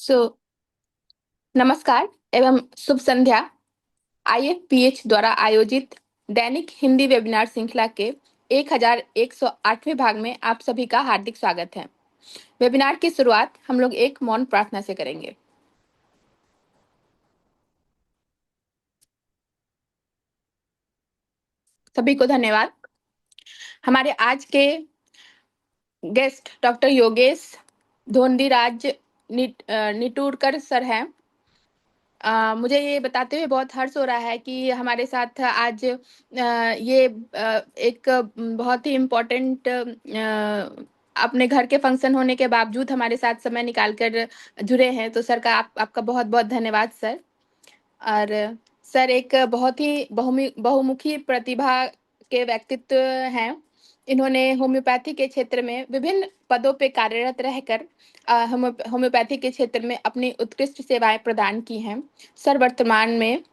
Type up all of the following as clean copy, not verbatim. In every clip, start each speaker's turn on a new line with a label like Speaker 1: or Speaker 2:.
Speaker 1: सो नमस्कार एवं शुभ संध्या। IFPH द्वारा आयोजित दैनिक हिंदी वेबिनार श्रृंखला के 1108वें भाग में आप सभी का हार्दिक स्वागत है। वेबिनार की शुरुआत हम लोग एक मौन प्रार्थना से करेंगे। सभी को धन्यवाद। हमारे आज के guest doctor Yogesh Dhondiraj Niturkar sir हैं। मुझे ये बताते हुए बहुत हर्ष हो रहा है कि हमारे साथ आज ये एक बहुत ही इम्पोर्टेंट अपने घर के फंक्शन होने के बावजूद हमारे साथ समय निकाल कर जुड़े हैं। तो सर का आपका बहुत बहुत धन्यवाद सर। और सर एक बहुत ही बहुमुखी प्रतिभा के व्यक्तित्व हैं। इन्होंने होम्योपैथी के क्षेत्र में विभिन्न पदों पे कार्यरत रहकर होम्योपैथी के क्षेत्र में अपनी उत्कृष्ट सेवाएं प्रदान की हैं। सर वर्तमान में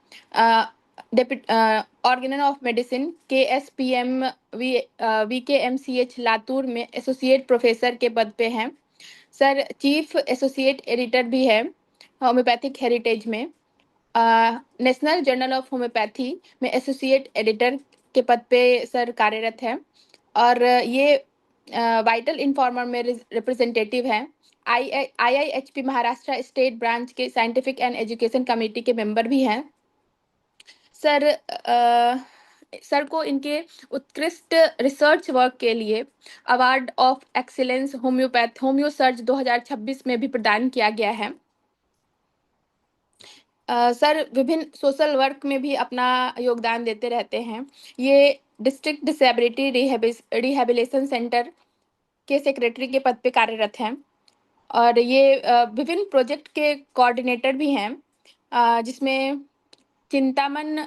Speaker 1: Organon of medicine KSPM VKMCH Latur में एसोसिएट प्रोफेसर के पद पे हैं। सर चीफ एसोसिएट एडिटर भी है होम्योपैथिक हेरिटेज में। नेशनल जर्नल ऑफ होम्योपैथी में एसोसिएट एडिटर के पद पे सर कार्यरत है। और ये वाइटल इन्फॉर्मर में रिप्रेजेंटेटिव हैं। IIHP महाराष्ट्र स्टेट ब्रांच के साइंटिफिक एंड एजुकेशन कमेटी के मेंबर भी हैं। सर को इनके उत्कृष्ट रिसर्च वर्क के लिए award of excellence homeo search 2026 में भी प्रदान किया गया है। सर विभिन्न सोशल वर्क में भी अपना योगदान देते रहते हैं। ये डिस्ट्रिक्ट डिसेबिलिटी रिहेबिलिटेशन सेंटर के सेक्रेटरी के पद पे कार्यरत हैं। और ये विभिन्न प्रोजेक्ट के कोऑर्डिनेटर भी हैं, जिसमें Chintaman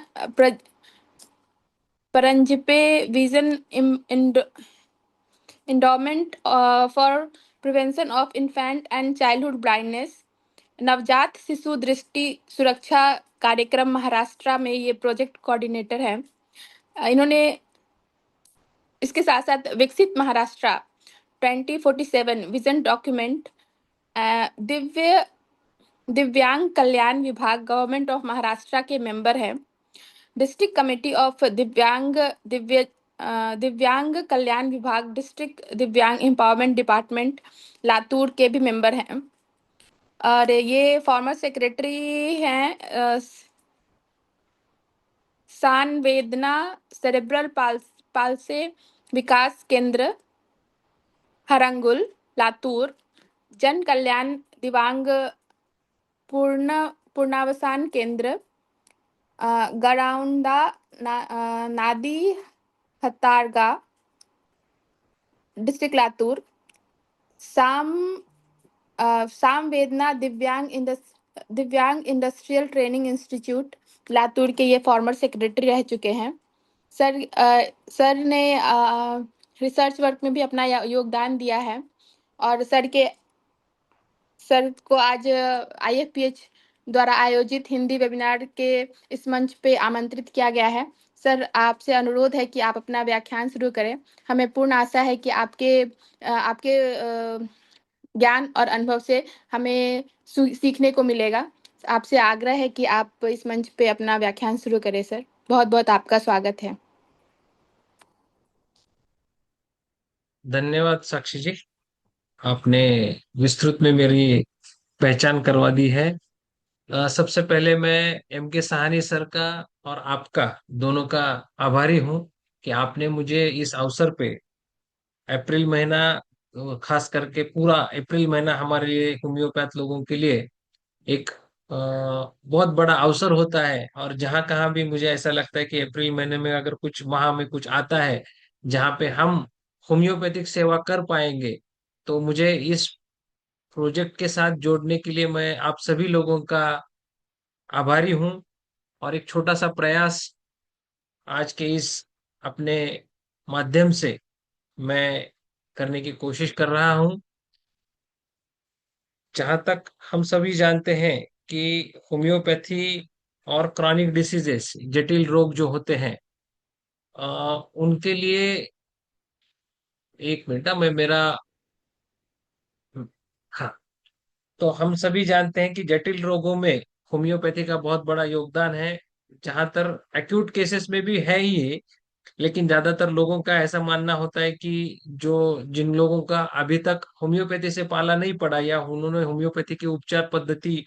Speaker 1: Paranjpe vision endowment for prevention of infant and childhood blindness, नवजात शिशु दृष्टि सुरक्षा कार्यक्रम महाराष्ट्र में ये प्रोजेक्ट कोऑर्डिनेटर हैं। इन्होंने इसके साथ साथ विकसित महाराष्ट्र 2047 विजन डॉक्यूमेंट, दिव्यांग कल्याण विभाग गवर्नमेंट ऑफ महाराष्ट्र के मेंबर हैं। डिस्ट्रिक्ट कमेटी ऑफ दिव्यांग कल्याण विभाग डिस्ट्रिक्ट दिव्यांग एम्पावरमेंट डिपार्टमेंट लातूर के भी मेंबर हैं। और ये फॉर्मर सेक्रेटरी हैं सांवेदना सेरेब्रल पाल्से विकास केंद्र हरंगुल लातूर, जन कल्याण दिव्यांग पुनर्वासन केंद्र गराउंडा नादी हतारगा डिस्ट्रिक्ट लातूर, साम सामवेदना दिव्यांग इंडस्ट्रियल ट्रेनिंग इंस्टीट्यूट लातूर के ये फॉर्मर सेक्रेटरी रह चुके हैं। सर ने रिसर्च वर्क में भी अपना योगदान दिया है। और सर को आज IFPH द्वारा आयोजित हिंदी वेबिनार के इस मंच पे आमंत्रित किया गया है। सर आपसे अनुरोध है कि आप अपना व्याख्यान शुरू करें। हमें पूर्ण आशा है कि आपके ज्ञान और अनुभव से हमें सीखने को मिलेगा। आपसे आग्रह है कि आप इस मंच पे अपना व्याख्यान शुरू करें। सर बहुत बहुत आपका स्वागत है।
Speaker 2: धन्यवाद साक्षी जी। आपने विस्तृत में मेरी पहचान करवा दी है। सबसे पहले मैं MK सहानी सर का और आपका दोनों का आभारी हूं कि आपने मुझे इस अवसर पे अप्रैल महीना, खास करके पूरा अप्रैल महीना हमारे लिए होम्योपैथ लोगों के लिए एक बहुत बड़ा अवसर होता है। और जहां कहाँ भी मुझे ऐसा लगता है कि अप्रैल महीने में अगर कुछ माह में कुछ आता है जहाँ पे हम होम्योपैथिक सेवा कर पाएंगे, तो मुझे इस प्रोजेक्ट के साथ जोड़ने के लिए मैं आप सभी लोगों का आभारी हूँ। और एक छोटा सा प्रयास आज के इस अपने माध्यम से मैं करने की कोशिश कर रहा हूँ। जहां तक हम सभी जानते हैं कि होम्योपैथी और क्रॉनिक डिसीजेस, जटिल रोग जो होते हैं, उनके लिए एक मिनट, मैं मेरा हाँ, तो हम सभी जानते हैं कि जटिल रोगों में होम्योपैथी का बहुत बड़ा योगदान है। जहां तक एक्यूट केसेस में भी है ही ये, लेकिन ज्यादातर लोगों का ऐसा मानना होता है कि जो जिन लोगों का अभी तक होम्योपैथी से पाला नहीं पड़ा या उन्होंने होम्योपैथी की उपचार पद्धति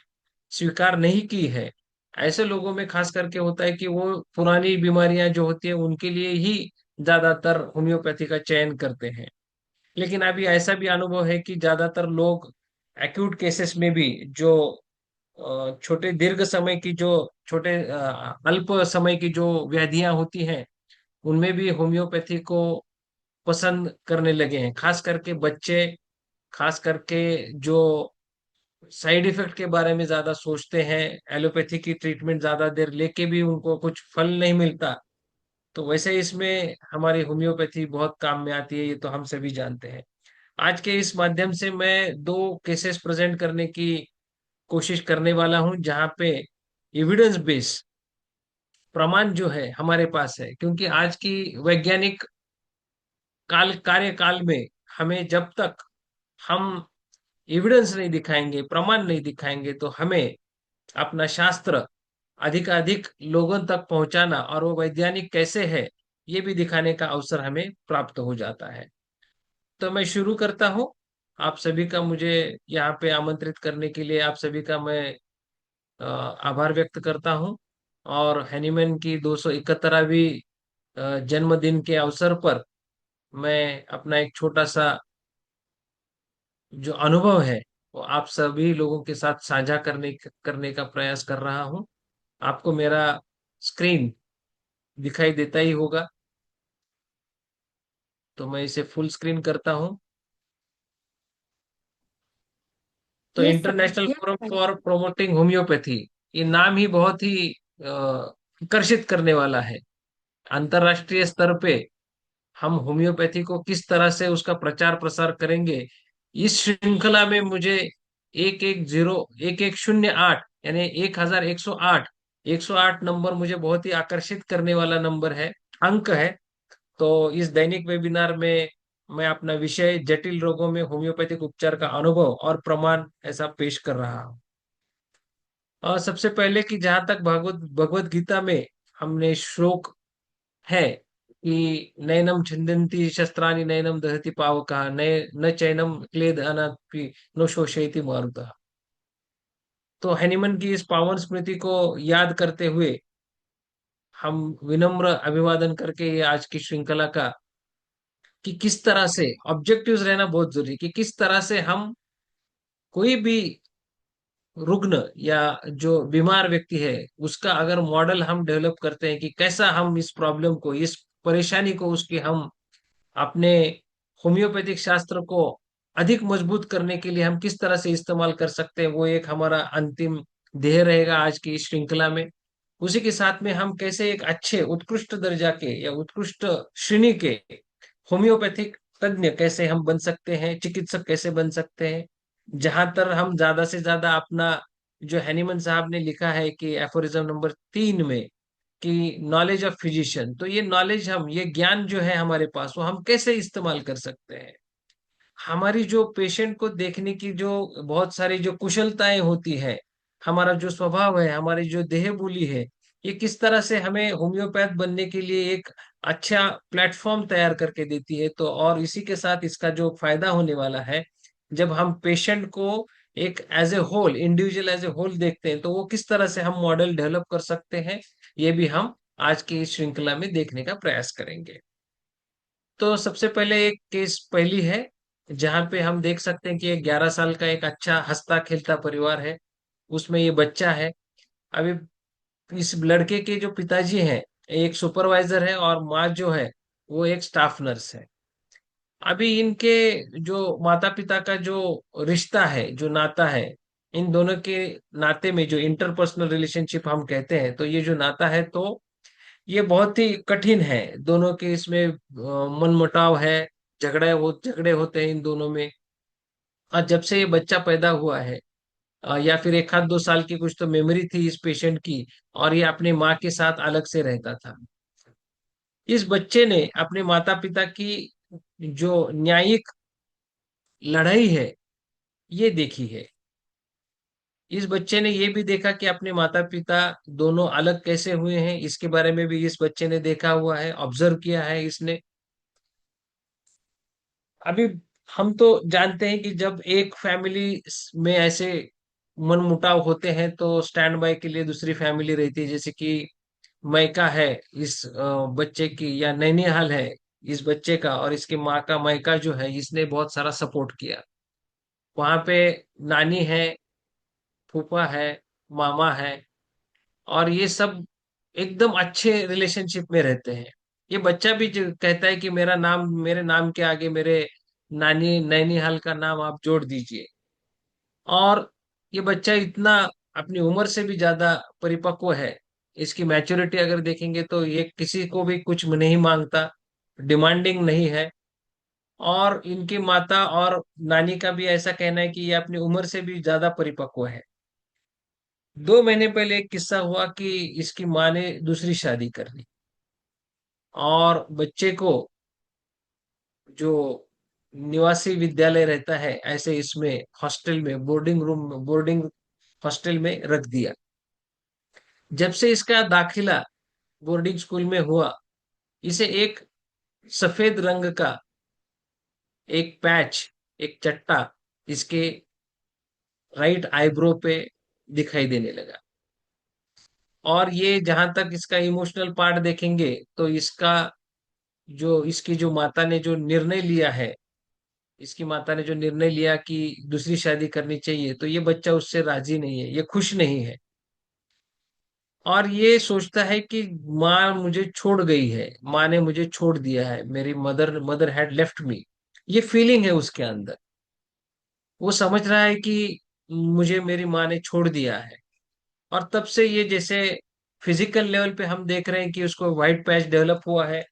Speaker 2: स्वीकार नहीं की है, ऐसे लोगों में खास करके होता है कि वो पुरानी बीमारियां जो होती है उनके लिए ही ज्यादातर होम्योपैथी का चयन करते हैं। लेकिन अभी ऐसा भी अनुभव है कि ज्यादातर लोग एक्यूट केसेस में भी जो छोटे दीर्घ समय की जो छोटे अल्प समय की जो व्याधियां होती हैं, उनमें भी होम्योपैथी को पसंद करने लगे हैं। खास करके बच्चे, खास करके जो साइड इफेक्ट के बारे में ज्यादा सोचते हैं, एलोपैथी की ट्रीटमेंट ज्यादा देर लेके भी उनको कुछ फल नहीं मिलता, तो वैसे इसमें हमारी होम्योपैथी बहुत काम में आती है, ये तो हम सभी जानते हैं। आज के इस माध्यम से मैं दो केसेस प्रेजेंट करने की कोशिश करने वाला हूं, जहां पे एविडेंस बेस प्रमाण जो है हमारे पास है। क्योंकि आज की वैज्ञानिक कार्यकाल में हमें जब तक हम एविडेंस नहीं दिखाएंगे, प्रमाण नहीं दिखाएंगे, तो हमें अपना शास्त्र अधिकाधिक लोगों तक पहुंचाना और वो वैज्ञानिक कैसे है ये भी दिखाने का अवसर हमें प्राप्त हो जाता है। तो मैं शुरू करता हूं। आप सभी का मुझे यहाँ पे आमंत्रित करने के लिए आप सभी का मैं आभार व्यक्त करता हूं। और हैनीमैन की 271वीं जन्मदिन के अवसर पर मैं अपना एक छोटा सा जो अनुभव है वो आप सभी लोगों के साथ साझा करने का प्रयास कर रहा हूं। आपको मेरा स्क्रीन दिखाई देता ही होगा, तो मैं इसे फुल स्क्रीन करता हूं। तो
Speaker 1: yes sir.
Speaker 2: International forum for promoting homeopathy, ये नाम ही बहुत ही आकर्षित करने वाला है। अंतरराष्ट्रीय स्तर पे हम होम्योपैथी को किस तरह से उसका प्रचार प्रसार करेंगे, इस श्रृंखला में मुझे 110 1108 यानी 1108, 108 नंबर मुझे बहुत ही आकर्षित करने वाला नंबर है, अंक है। तो इस दैनिक वेबिनार में मैं अपना विषय जटिल रोगों में होम्योपैथिक उपचार का अनुभव और प्रमाण ऐसा पेश कर रहा हूँ। और सबसे पहले कि जहां तक भगवत भगवत गीता में हमने श्लोक है कि नैनम छिन्दन्ति शस्त्राणि नैनम दहति पावकः नय न चैनम क्लेद अनापि नो शोषयति मारुतः। तो हैनिमन की इस पावन स्मृति को याद करते हुए हम विनम्र अभिवादन करके ये आज की श्रृंखला का कि किस तरह से ऑब्जेक्टिव्स रहना बहुत जरूरी है, कि किस तरह से हम कोई भी रुग्ण या जो बीमार व्यक्ति है उसका अगर मॉडल हम डेवलप करते हैं कि कैसा हम इस प्रॉब्लम को, इस परेशानी को उसकी हम अपने होम्योपैथिक शास्त्र को अधिक मजबूत करने के लिए हम किस तरह से इस्तेमाल कर सकते हैं, वो एक हमारा अंतिम ध्येय रहेगा आज की इस श्रृंखला में। उसी के साथ में हम कैसे एक अच्छे उत्कृष्ट दर्जा के या उत्कृष्ट श्रेणी के होम्योपैथिक तज्ञ कैसे हम बन सकते हैं, चिकित्सक कैसे बन सकते हैं। जहां तक हम ज्यादा से ज्यादा अपना जो हैनीमन साहब ने लिखा है कि एफोरिज्म नंबर 3 में कि नॉलेज ऑफ फिजिशियन, तो ये नॉलेज, हम ये ज्ञान जो है हमारे पास, वो हम कैसे इस्तेमाल कर सकते हैं। हमारी जो पेशेंट को देखने की जो बहुत सारी जो कुशलताएं होती है, हमारा जो स्वभाव है, हमारी जो देह बोली है, ये किस तरह से हमें होम्योपैथ बनने के लिए एक अच्छा प्लेटफॉर्म तैयार करके देती है। तो और इसी के साथ इसका जो फायदा होने वाला है, जब हम पेशेंट को एक as a whole, individual as a whole देखते हैं, तो वो किस तरह से हम मॉडल डेवलप कर सकते हैं, ये भी हम आज की इस श्रृंखला में देखने का प्रयास करेंगे। तो सबसे पहले एक केस पहली है, जहां पे हम देख सकते हैं कि एक 11 साल का एक अच्छा हंसता खेलता परिवार है, उसमें ये बच्चा है। अभी इस लड़के के जो पिताजी हैं, एक सुपरवाइजर है और माँ जो है वो एक स्टाफ नर्स है। अभी इनके जो माता पिता का जो रिश्ता है, जो नाता है, इन दोनों के नाते में जो इंटरपर्सनल रिलेशनशिप हम कहते हैं, तो ये जो नाता है, तो ये बहुत ही कठिन है। दोनों के इसमें मनमुटाव है, झगड़े होते हैं इन दोनों में। और जब से ये बच्चा पैदा हुआ है, या फिर एक आध 2 साल की कुछ तो मेमोरी थी इस पेशेंट की, और ये अपने माँ के साथ अलग से रहता था। इस बच्चे ने अपने माता पिता की जो न्यायिक लड़ाई है ये देखी है। इस बच्चे ने ये भी देखा कि अपने माता पिता दोनों अलग कैसे हुए हैं, इसके बारे में भी इस बच्चे ने देखा हुआ है, ऑब्जर्व किया है इसने। अभी हम तो जानते हैं कि जब एक फैमिली में ऐसे मनमुटाव होते हैं तो स्टैंड बाय के लिए दूसरी फैमिली रहती है, जैसे कि मायका है इस बच्चे की, या नैनीहाल है इस बच्चे का, और इसकी माँ का मायका जो है, इसने बहुत सारा सपोर्ट किया। वहां पे नानी है, फूफा है, मामा है, और ये सब एकदम अच्छे रिलेशनशिप में रहते हैं। ये बच्चा भी जो कहता है कि मेरा नाम, मेरे नाम के आगे मेरे नानी नैनीहाल का नाम आप जोड़ दीजिए। और ये बच्चा इतना अपनी उम्र से भी ज्यादा परिपक्व है। इसकी मैच्योरिटी अगर देखेंगे तो ये किसी को भी कुछ नहीं मांगता, डिमांडिंग नहीं है। और इनकी माता और नानी का भी ऐसा कहना है कि ये अपनी उम्र से भी ज्यादा परिपक्व है। 2 महीने पहले एक किस्सा हुआ कि इसकी माँ ने दूसरी शादी कर ली, और बच्चे को जो निवासी विद्यालय रहता है ऐसे इसमें हॉस्टल में, बोर्डिंग रूम, बोर्डिंग हॉस्टल में रख दिया। जब से इसका दाखिला बोर्डिंग स्कूल में हुआ, इसे एक सफेद रंग का एक पैच, एक चट्टा इसके राइट आईब्रो पे दिखाई देने लगा। और ये जहां तक इसका इमोशनल पार्ट देखेंगे तो इसका जो, इसकी जो माता ने जो निर्णय लिया है, इसकी माता ने जो निर्णय लिया कि दूसरी शादी करनी चाहिए, तो ये बच्चा उससे राजी नहीं है, ये खुश नहीं है। और ये सोचता है कि माँ मुझे छोड़ गई है, माँ ने मुझे छोड़ दिया है, मेरी mother mother had left me. ये फीलिंग है उसके अंदर। वो समझ रहा है कि मुझे मेरी माँ ने छोड़ दिया है। और तब से ये जैसे फिजिकल लेवल पे हम देख रहे हैं कि उसको व्हाइट पैच डेवलप हुआ है,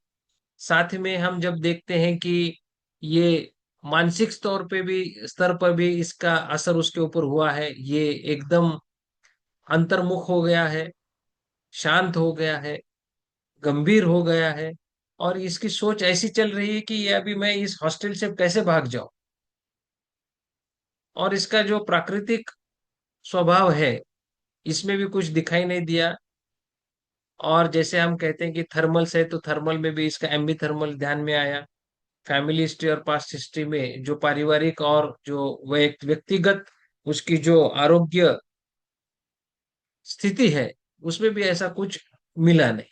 Speaker 2: साथ में हम जब देखते हैं कि ये मानसिक तौर पे भी, स्तर पर भी इसका असर उसके ऊपर हुआ है। ये एकदम अंतर्मुख हो गया है, शांत हो गया है, गंभीर हो गया है। और इसकी सोच ऐसी चल रही है कि ये अभी मैं इस हॉस्टल से कैसे भाग जाऊं। और इसका जो प्राकृतिक स्वभाव है, इसमें भी कुछ दिखाई नहीं दिया। और जैसे हम कहते हैं कि थर्मल से, तो थर्मल में भी इसका एम्बी थर्मल ध्यान में आया। फैमिली हिस्ट्री और पास्ट हिस्ट्री में जो पारिवारिक और जो व्यक्तिगत उसकी जो आरोग्य स्थिति है, उसमें भी ऐसा कुछ मिला नहीं।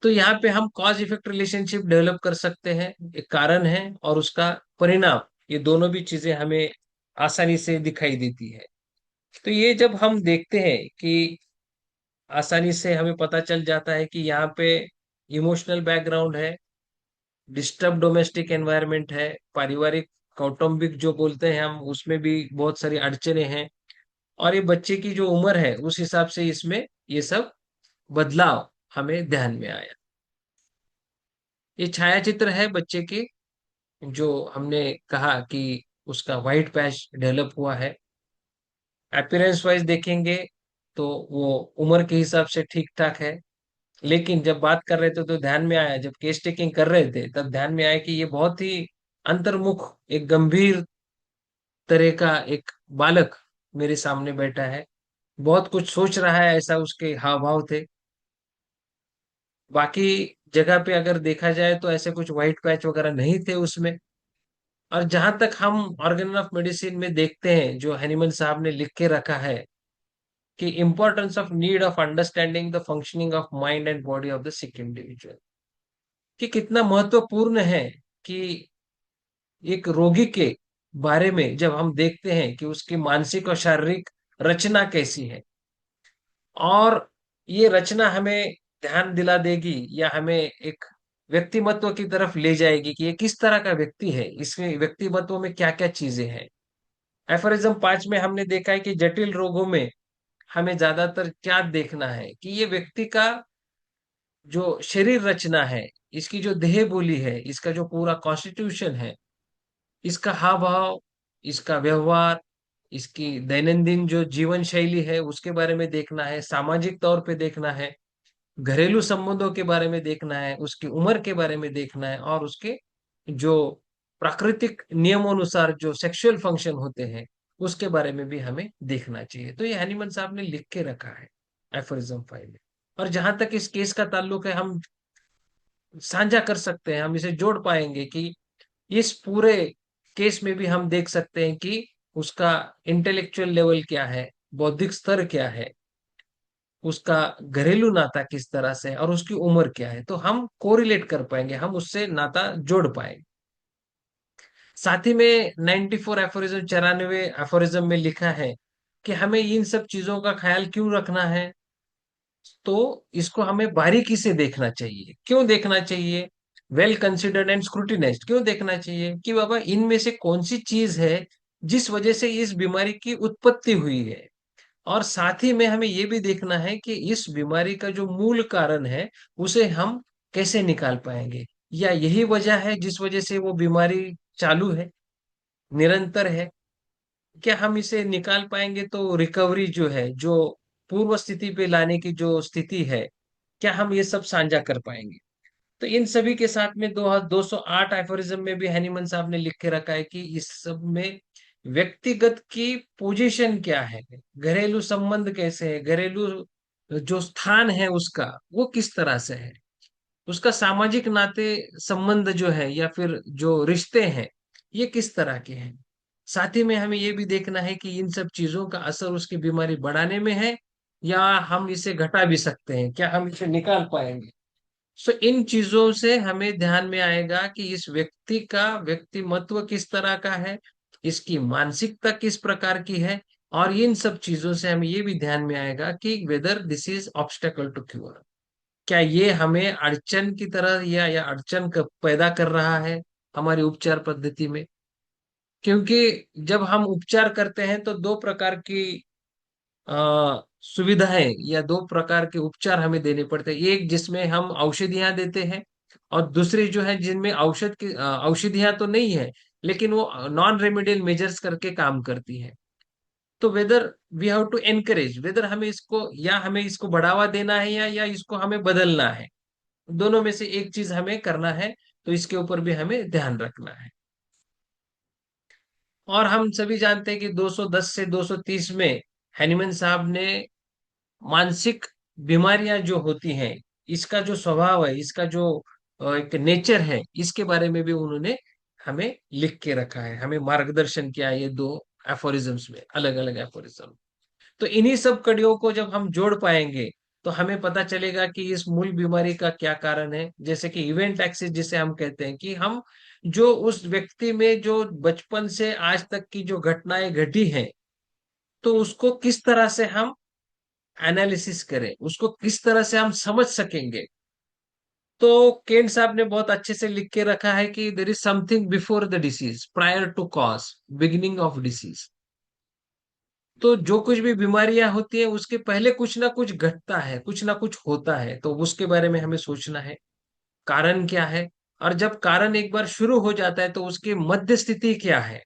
Speaker 2: तो यहाँ पे हम कॉज इफेक्ट रिलेशनशिप डेवलप कर सकते हैं। एक कारण है और उसका परिणाम, ये दोनों भी चीजें हमें आसानी से दिखाई देती है। तो ये जब हम देखते हैं कि आसानी से हमें पता चल जाता है कि यहाँ पे इमोशनल बैकग्राउंड है, डिस्टर्ब डोमेस्टिक एनवायरनमेंट है, पारिवारिक कौटुंबिक जो बोलते हैं हम, उसमें भी बहुत सारी अड़चने हैं। और ये बच्चे की जो उम्र है उस हिसाब से इसमें ये सब बदलाव हमें ध्यान में आया। ये छायाचित्र है बच्चे के, जो हमने कहा कि उसका व्हाइट पैच डेवलप हुआ है। अपीयरेंस वाइज देखेंगे तो वो उम्र के हिसाब से ठीक ठाक है। लेकिन जब बात कर रहे थे तो ध्यान में आया, जब केस टेकिंग कर रहे थे तब ध्यान में आया कि ये बहुत ही अंतर्मुख, एक गंभीर तरह का एक बालक मेरे सामने बैठा है। बहुत कुछ सोच रहा है, ऐसा उसके हाव भाव थे। बाकी जगह पे अगर देखा जाए तो ऐसे कुछ व्हाइट पैच वगैरह नहीं थे उसमें। और जहां तक हम ऑर्गेन ऑफ मेडिसिन में देखते हैं, जो हैनीमन साहब ने लिख के रखा है कि importance of need of understanding the functioning of mind and body of the sick individual, कि कितना महत्वपूर्ण है कि एक रोगी के बारे में जब हम देखते हैं कि उसकी मानसिक और शारीरिक रचना कैसी है, और ये रचना हमें ध्यान दिला देगी या हमें एक व्यक्तिमत्व की तरफ ले जाएगी कि ये किस तरह का व्यक्ति है, इसमें व्यक्तिमत्व में क्या क्या चीजें हैं। एफोरिज्म 5 में हमने देखा है कि जटिल रोगों में हमें ज्यादातर क्या देखना है कि ये व्यक्ति का जो शरीर रचना है, इसकी जो देह बोली है, इसका जो पूरा कॉन्स्टिट्यूशन है, इसका हाव भाव, इसका व्यवहार, इसकी दैनंदिन जो जीवन शैली है उसके बारे में देखना है, सामाजिक तौर पे देखना है, घरेलू संबंधों के बारे में देखना है, उसकी उम्र के बारे में देखना है, और उसके जो प्राकृतिक नियमों अनुसार जो सेक्सुअल फंक्शन होते हैं उसके बारे में भी हमें देखना चाहिए। तो ये हनीमन साहब ने लिख के रखा है एफोरिज्म फाइव में। और जहां तक इस केस का ताल्लुक है, हम साझा कर सकते हैं, हम इसे जोड़ पाएंगे कि इस पूरे केस में भी हम देख सकते हैं कि उसका इंटेलेक्चुअल लेवल क्या है, बौद्धिक स्तर क्या है, उसका घरेलू नाता किस तरह से है, और उसकी उम्र क्या है। तो हम कोरिलेट कर पाएंगे, हम उससे नाता जोड़ पाएंगे। साथ ही में 94 एफोरिज्म, 94 एफोरिज्म में लिखा है कि हमें इन सब चीजों का ख्याल क्यों रखना है। तो इसको हमें बारीकी से देखना चाहिए। क्यों देखना चाहिए? वेल कंसिडर्ड एंड स्क्रूटिनाइज्ड क्यों देखना चाहिए कि बाबा इनमें से कौन सी चीज है जिस वजह से इस बीमारी की उत्पत्ति हुई है। और साथ ही में हमें ये भी देखना है कि इस बीमारी का जो मूल कारण है उसे हम कैसे निकाल पाएंगे, या यही वजह है जिस वजह से वो बीमारी चालू है, निरंतर है। क्या हम इसे निकाल पाएंगे? तो रिकवरी जो है, जो पूर्व स्थिति पे लाने की जो स्थिति है, क्या हम ये सब साझा कर पाएंगे? तो इन सभी के साथ में 208 एफोरिज्म में भी हैनीमन साहब ने लिख के रखा है कि इस सब में व्यक्तिगत की पोजीशन क्या है, घरेलू संबंध कैसे है, घरेलू जो स्थान है उसका वो किस तरह से है, उसका सामाजिक नाते संबंध जो है या फिर जो रिश्ते हैं ये किस तरह के हैं। साथ ही में हमें ये भी देखना है कि इन सब चीजों का असर उसकी बीमारी बढ़ाने में है, या हम इसे घटा भी सकते हैं, क्या हम इसे निकाल पाएंगे। सो इन चीजों से हमें ध्यान में आएगा कि इस व्यक्ति का व्यक्तिमत्व किस तरह का है, इसकी मानसिकता किस प्रकार की है। और इन सब चीजों से हमें ये भी ध्यान में आएगा कि whether this is obstacle to cure, क्या ये हमें अड़चन की तरह या अड़चन पैदा कर रहा है हमारी उपचार पद्धति में। क्योंकि जब हम उपचार करते हैं तो दो प्रकार की सुविधाएं या दो प्रकार के उपचार हमें देने पड़ते हैं। एक जिसमें हम औषधियां देते हैं, और दूसरी जो है जिनमें औषधियां तो नहीं है लेकिन वो नॉन रेमेडियल मेजर्स करके काम करती है। तो whether we have to encourage, whether हमें इसको, या हमें इसको बढ़ावा देना है या इसको हमें बदलना है, दोनों में से एक चीज हमें करना है। तो इसके ऊपर भी हमें ध्यान रखना है। और हम सभी जानते हैं कि 210 से 230 में हैनीमन साहब ने मानसिक बीमारियां जो होती हैं, इसका जो स्वभाव है, इसका जो एक नेचर है, इसके बारे में भी उन्होंने हमें लिख के रखा है, हमें मार्गदर्शन किया है ये दो एफोरिज्म्स में, अलग अलग एफोरिज्म। तो इन्हीं सब कड़ियों को जब हम जोड़ पाएंगे तो हमें पता चलेगा कि इस मूल बीमारी का क्या कारण है। जैसे कि इवेंट एक्सिस जिसे हम कहते हैं, कि हम जो उस व्यक्ति में जो बचपन से आज तक की जो घटनाएं घटी हैं, तो उसको किस तरह से हम एनालिसिस करें, उसको किस तरह से हम समझ सकेंगे। तो केंट साहब ने बहुत अच्छे से लिख के रखा है कि there is something before the disease prior to cause beginning of disease. तो जो कुछ भी बीमारियां होती है उसके पहले कुछ ना कुछ घटता है, कुछ ना कुछ होता है, तो उसके बारे में हमें सोचना है, कारण क्या है। और जब कारण एक बार शुरू हो जाता है तो उसकी मध्य स्थिति क्या है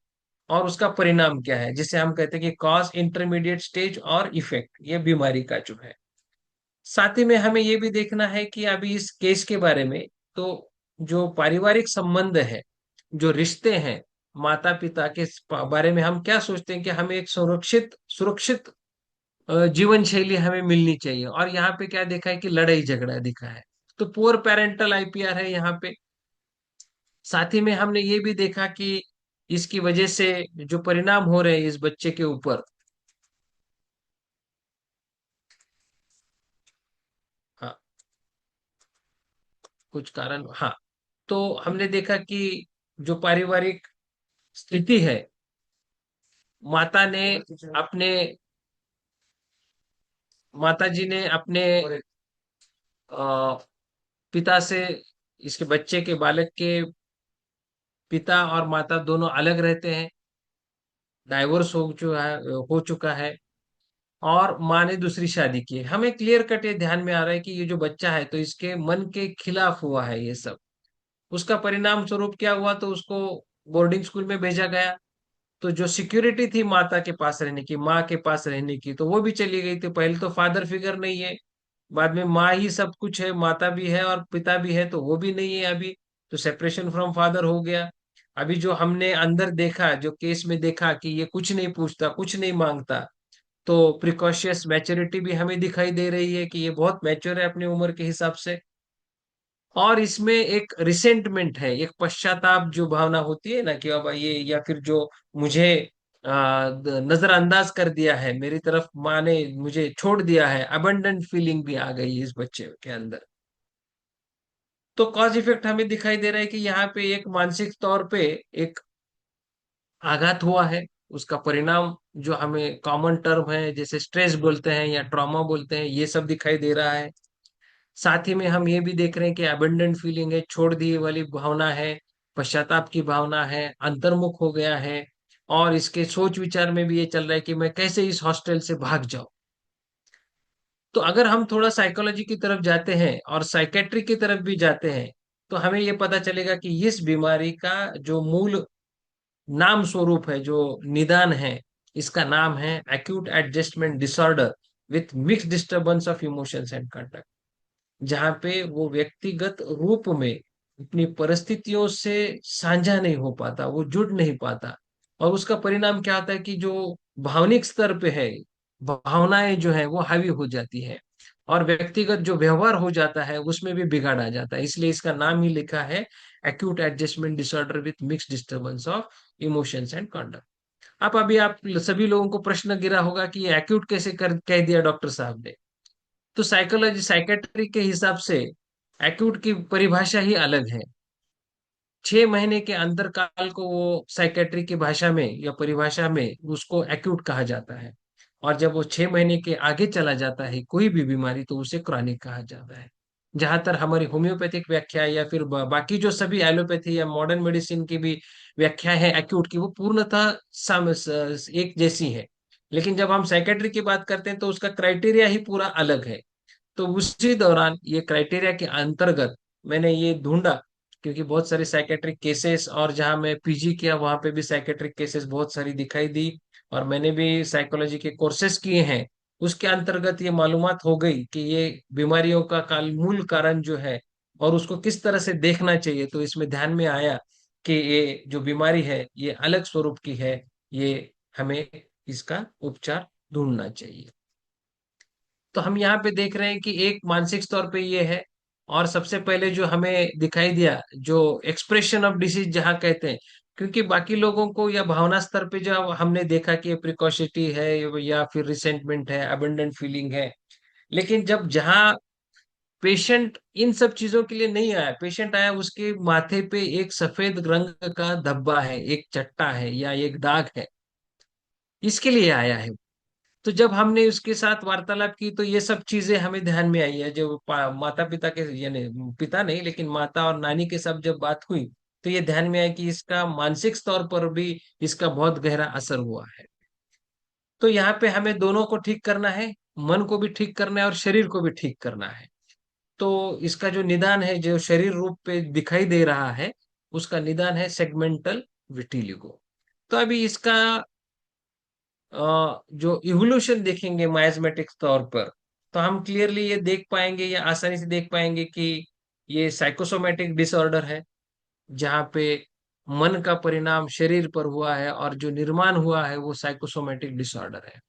Speaker 2: और उसका परिणाम क्या है, जिसे हम कहते हैं कि कॉज, इंटरमीडिएट स्टेज और इफेक्ट, ये बीमारी का जो है। साथ ही में हमें ये भी देखना है कि अभी इस केस के बारे में, तो जो पारिवारिक संबंध है, जो रिश्ते हैं, माता पिता के बारे में हम क्या सोचते हैं कि हमें एक सुरक्षित सुरक्षित जीवन शैली हमें मिलनी चाहिए। और यहाँ पे क्या देखा है कि लड़ाई झगड़ा दिखा है, तो पुअर पेरेंटल आईपीआर है यहाँ पे। साथ ही में हमने ये भी देखा कि इसकी वजह से जो परिणाम हो रहे हैं इस बच्चे के ऊपर, हाँ, कुछ कारण, हाँ। तो हमने देखा कि जो पारिवारिक स्थिति है, माता ने अपने माता जी ने अपने अ, पिता से, इसके बच्चे के बालक के पिता और माता दोनों अलग रहते हैं, डाइवोर्स हो चुका है, और माँ ने दूसरी शादी की है। हमें क्लियर कट ये ध्यान में आ रहा है कि ये जो बच्चा है तो इसके मन के खिलाफ हुआ है ये सब। उसका परिणाम स्वरूप क्या हुआ, तो उसको बोर्डिंग स्कूल में भेजा गया। तो जो सिक्योरिटी थी माता के पास रहने की, माँ के पास रहने की, तो वो भी चली गई थी। पहले तो फादर फिगर नहीं है, बाद में माँ ही सब कुछ है, माता भी है और पिता भी है, तो वो भी नहीं है अभी। तो सेपरेशन फ्रॉम फादर हो गया। अभी जो हमने अंदर देखा, जो केस में देखा कि ये कुछ नहीं पूछता, कुछ नहीं मांगता, तो प्रिकॉशियस मैच्योरिटी भी हमें दिखाई दे रही है कि ये बहुत मैच्योर है अपनी उम्र के हिसाब से। और इसमें एक रिसेंटमेंट है, एक पश्चाताप जो भावना होती है ना कि अब ये, या फिर जो मुझे नजरअंदाज कर दिया है, मेरी तरफ माँ ने मुझे छोड़ दिया है, अबंडन फीलिंग भी आ गई इस बच्चे के अंदर। तो कॉज इफेक्ट हमें दिखाई दे रहा है कि यहाँ पे एक मानसिक तौर पे एक आघात हुआ है, उसका परिणाम जो हमें कॉमन टर्म है जैसे स्ट्रेस बोलते हैं या ट्रॉमा बोलते हैं, ये सब दिखाई दे रहा है। साथ ही में हम ये भी देख रहे हैं कि अबंडेंट फीलिंग है, छोड़ दिए वाली भावना है, पश्चाताप की भावना है, अंतर्मुख हो गया है। और इसके सोच विचार में भी ये चल रहा है कि मैं कैसे इस हॉस्टल से भाग जाऊं। तो अगर हम थोड़ा साइकोलॉजी की तरफ जाते हैं और साइकेट्री की तरफ भी जाते हैं, तो हमें ये पता चलेगा कि इस बीमारी का जो मूल नाम स्वरूप है, जो निदान है, इसका नाम है acute adjustment disorder with mix disturbance of emotions and conduct. जहां पे वो व्यक्तिगत रूप में अपनी परिस्थितियों से साझा नहीं हो पाता, वो जुड़ नहीं पाता। और उसका परिणाम क्या होता है कि जो भावनिक स्तर पे है, भावनाएं जो है वो हावी हो जाती है, और व्यक्तिगत जो व्यवहार हो जाता है उसमें भी बिगाड़ आ जाता है। इसलिए इसका नाम ही लिखा है acute adjustment disorder with mix disturbance of emotions and conduct. अब अभी आप सभी लोगों को प्रश्न गिरा होगा कि ये एक्यूट कैसे कर कह दिया डॉक्टर साहब ने। तो साइकोलॉजी साइकेट्री के हिसाब से एक्यूट की परिभाषा ही अलग है। 6 महीने के अंतरकाल को वो साइकेट्री की भाषा में या परिभाषा में उसको एक्यूट कहा जाता है। और जब वो 6 महीने के आगे चला जाता है कोई भी बीमारी, तो उसे क्रॉनिक कहा जाता है। जहां तक हमारी होम्योपैथिक व्याख्या या फिर बाकी जो सभी एलोपैथी या मॉडर्न मेडिसिन की भी व्याख्या है एक्यूट की, वो पूर्णतः एक जैसी है। लेकिन जब हम साइकेट्री की बात करते हैं तो उसका क्राइटेरिया ही पूरा अलग है। तो उसी दौरान ये क्राइटेरिया के अंतर्गत मैंने ये ढूंढा, क्योंकि बहुत सारे साइकेट्रिक केसेस, और जहां मैं पीजी किया वहां पे भी साइकेट्रिक केसेस बहुत सारी दिखाई दी, और मैंने भी साइकोलॉजी के कोर्सेज किए हैं। उसके अंतर्गत ये मालूमात हो गई कि ये बीमारियों का काल मूल कारण जो है और उसको किस तरह से देखना चाहिए, तो इसमें ध्यान में आया कि ये जो बीमारी है ये अलग स्वरूप की है, ये हमें इसका उपचार ढूंढना चाहिए। तो हम यहाँ पे देख रहे हैं कि एक मानसिक स्तर पे ये है। और सबसे पहले जो हमें दिखाई दिया, जो एक्सप्रेशन ऑफ डिसीज जहाँ कहते हैं, क्योंकि बाकी लोगों को या भावना स्तर पे जो हमने देखा कि प्रिकॉशिटी है या फिर रिसेंटमेंट है, अबंडेंट फीलिंग है। लेकिन जब जहाँ पेशेंट इन सब चीजों के लिए नहीं आया, पेशेंट आया उसके माथे पे एक सफेद रंग का धब्बा है, एक चट्टा है या एक दाग है, इसके लिए आया है। तो जब हमने उसके साथ वार्तालाप की तो ये सब चीजें हमें ध्यान में आई है। जो माता पिता के, यानी पिता नहीं लेकिन माता और नानी के साथ जब बात हुई, तो ये ध्यान में आया कि इसका मानसिक स्तर पर भी इसका बहुत गहरा असर हुआ है। तो यहाँ पे हमें दोनों को ठीक करना है, मन को भी ठीक करना है और शरीर को भी ठीक करना है। तो इसका जो निदान है, जो शरीर रूप पे दिखाई दे रहा है, उसका निदान है सेगमेंटल विटिलिगो। तो अभी इसका जो इवोल्यूशन देखेंगे माइजमेटिक्स तौर पर, तो हम क्लियरली ये देख पाएंगे या आसानी से देख पाएंगे कि ये साइकोसोमेटिक डिसऑर्डर है, जहाँ पे मन का परिणाम शरीर पर हुआ है और जो निर्माण हुआ है वो साइकोसोमेटिक डिसऑर्डर है।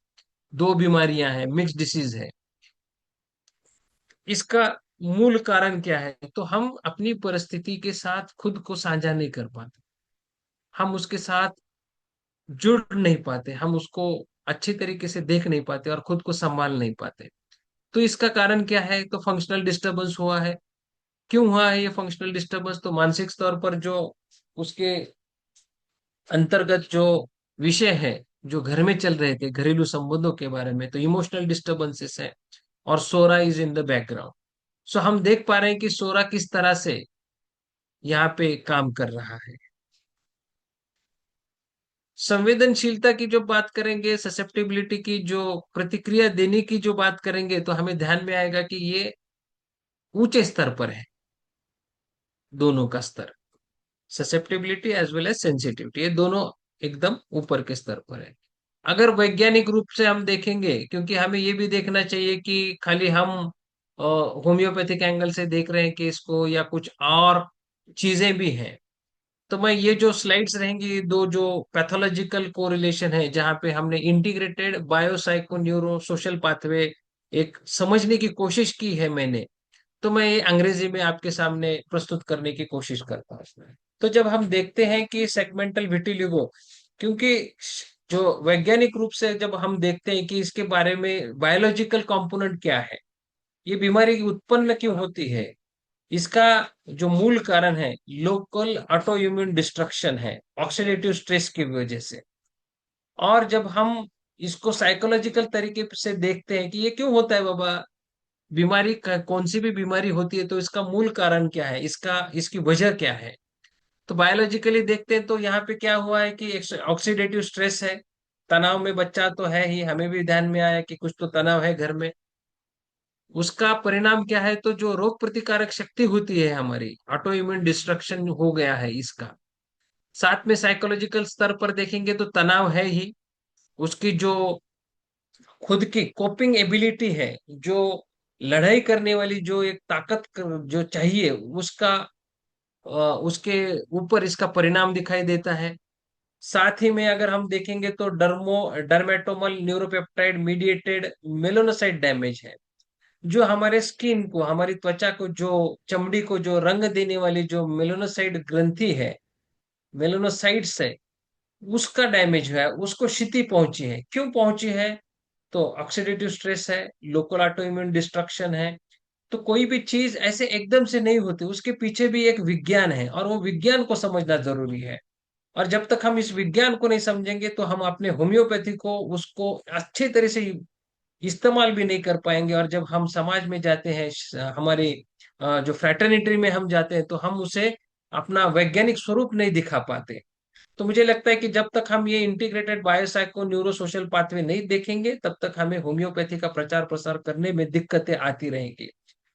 Speaker 2: दो बीमारियां हैं, मिक्स डिसीज है। इसका मूल कारण क्या है, तो हम अपनी परिस्थिति के साथ खुद को साझा नहीं कर पाते, हम उसके साथ जुड़ नहीं पाते, हम उसको अच्छी तरीके से देख नहीं पाते और खुद को संभाल नहीं पाते। तो इसका कारण क्या है, तो फंक्शनल डिस्टरबेंस हुआ है। क्यों हुआ है ये फंक्शनल डिस्टरबेंस, तो मानसिक स्तर पर जो उसके अंतर्गत जो विषय है, जो घर में चल रहे थे घरेलू संबंधों के बारे में, तो इमोशनल डिस्टरबेंसेस है। और सोरा इज इन द बैकग्राउंड। सो हम देख पा रहे हैं कि सोरा किस तरह से यहाँ पे काम कर रहा है। संवेदनशीलता की जो बात करेंगे, ससेप्टिबिलिटी की जो प्रतिक्रिया देने की जो बात करेंगे, तो हमें ध्यान में आएगा कि ये ऊंचे स्तर पर है, दोनों का स्तर, susceptibility as well as sensitivity, ये दोनों एकदम ऊपर के स्तर पर है। अगर वैज्ञानिक रूप से हम देखेंगे, क्योंकि हमें ये भी देखना चाहिए कि खाली हम होम्योपैथिक एंगल से देख रहे हैं कि इसको, या कुछ और चीजें भी हैं। तो मैं ये जो स्लाइड्स रहेंगी, ये दो जो पैथोलॉजिकल कोरिलेशन है, जहां पे हमने integrated biopsycho neuro social pathway एक समझने की कोशिश की है मैंने, तो मैं ये अंग्रेजी में आपके सामने प्रस्तुत करने की कोशिश करता हूँ। तो जब हम देखते हैं कि सेगमेंटल विटिलिगो, क्योंकि जो वैज्ञानिक रूप से जब हम देखते हैं कि इसके बारे में बायोलॉजिकल कंपोनेंट क्या है, ये बीमारी उत्पन्न क्यों होती है, इसका जो मूल कारण है लोकल ऑटो इम्यून डिस्ट्रक्शन है ऑक्सीडेटिव स्ट्रेस की वजह से। और जब हम इसको साइकोलॉजिकल तरीके से देखते हैं कि ये क्यों होता है बाबा, कौन सी भी बीमारी होती है तो इसका मूल कारण क्या है, इसका इसकी वजह क्या है, तो बायोलॉजिकली देखते हैं तो यहाँ पे क्या हुआ है कि ऑक्सीडेटिव स्ट्रेस है, तनाव में बच्चा तो है ही, हमें भी ध्यान में आया कि कुछ तो तनाव है घर में। उसका परिणाम क्या है, तो जो रोग प्रतिकारक शक्ति होती है हमारी, ऑटो इम्यून डिस्ट्रक्शन हो गया है इसका। साथ में साइकोलॉजिकल स्तर पर देखेंगे तो तनाव है ही, उसकी जो खुद की कोपिंग एबिलिटी है, जो लड़ाई करने वाली जो एक जो चाहिए उसका उसके ऊपर इसका परिणाम दिखाई देता है। साथ ही में अगर हम देखेंगे तो डर्मेटोमल न्यूरोपेप्टाइड मीडिएटेड मेलोनोसाइट डैमेज है, जो हमारे स्किन को, हमारी त्वचा को, जो चमड़ी को जो रंग देने वाली जो मेलोनोसाइट ग्रंथि है, मेलोनोसाइट्स है, उसका डैमेज हुआ है, उसको क्षति पहुंची है। क्यों पहुंची है, तो ऑक्सीडेटिव स्ट्रेस है, लोकल ऑटो इम्यून डिस्ट्रक्शन है। तो कोई भी चीज ऐसे एकदम से नहीं होती, उसके पीछे भी एक विज्ञान है और वो विज्ञान को समझना जरूरी है। और जब तक हम इस विज्ञान को नहीं समझेंगे तो हम अपने होम्योपैथी को उसको अच्छी तरह से इस्तेमाल भी नहीं कर पाएंगे। और जब हम समाज में जाते हैं, हमारे जो फ्रेटर्निटी में हम जाते हैं, तो हम उसे अपना वैज्ञानिक स्वरूप नहीं दिखा पाते। तो मुझे लगता है कि जब तक हम ये integrated biopsycho neuro social pathway नहीं देखेंगे, तब तक हमें होम्योपैथी का प्रचार प्रसार करने में दिक्कतें आती रहेंगी।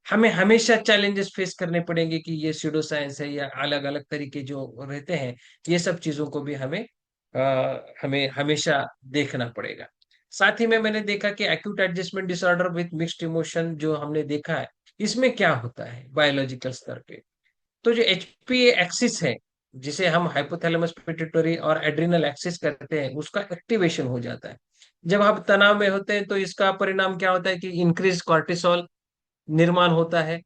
Speaker 2: हमें हमेशा चैलेंजेस फेस करने पड़ेंगे कि ये स्यूडो साइंस है या अलग अलग तरीके जो रहते हैं, ये सब चीजों को भी हमें हमेशा देखना पड़ेगा। साथ ही में मैंने देखा कि acute adjustment disorder with mixed emotion जो हमने देखा है, इसमें क्या होता है बायोलॉजिकल स्तर पे, तो जो एचपीए एक्सिस है, जिसे हम हाइपोथैलेमस पिट्यूटरी और एड्रिनल एक्सिस कहते हैं, उसका एक्टिवेशन हो जाता है। जब हम तनाव में होते हैं तो इसका परिणाम क्या होता है कि इंक्रीज कॉर्टिसोल निर्माण होता है,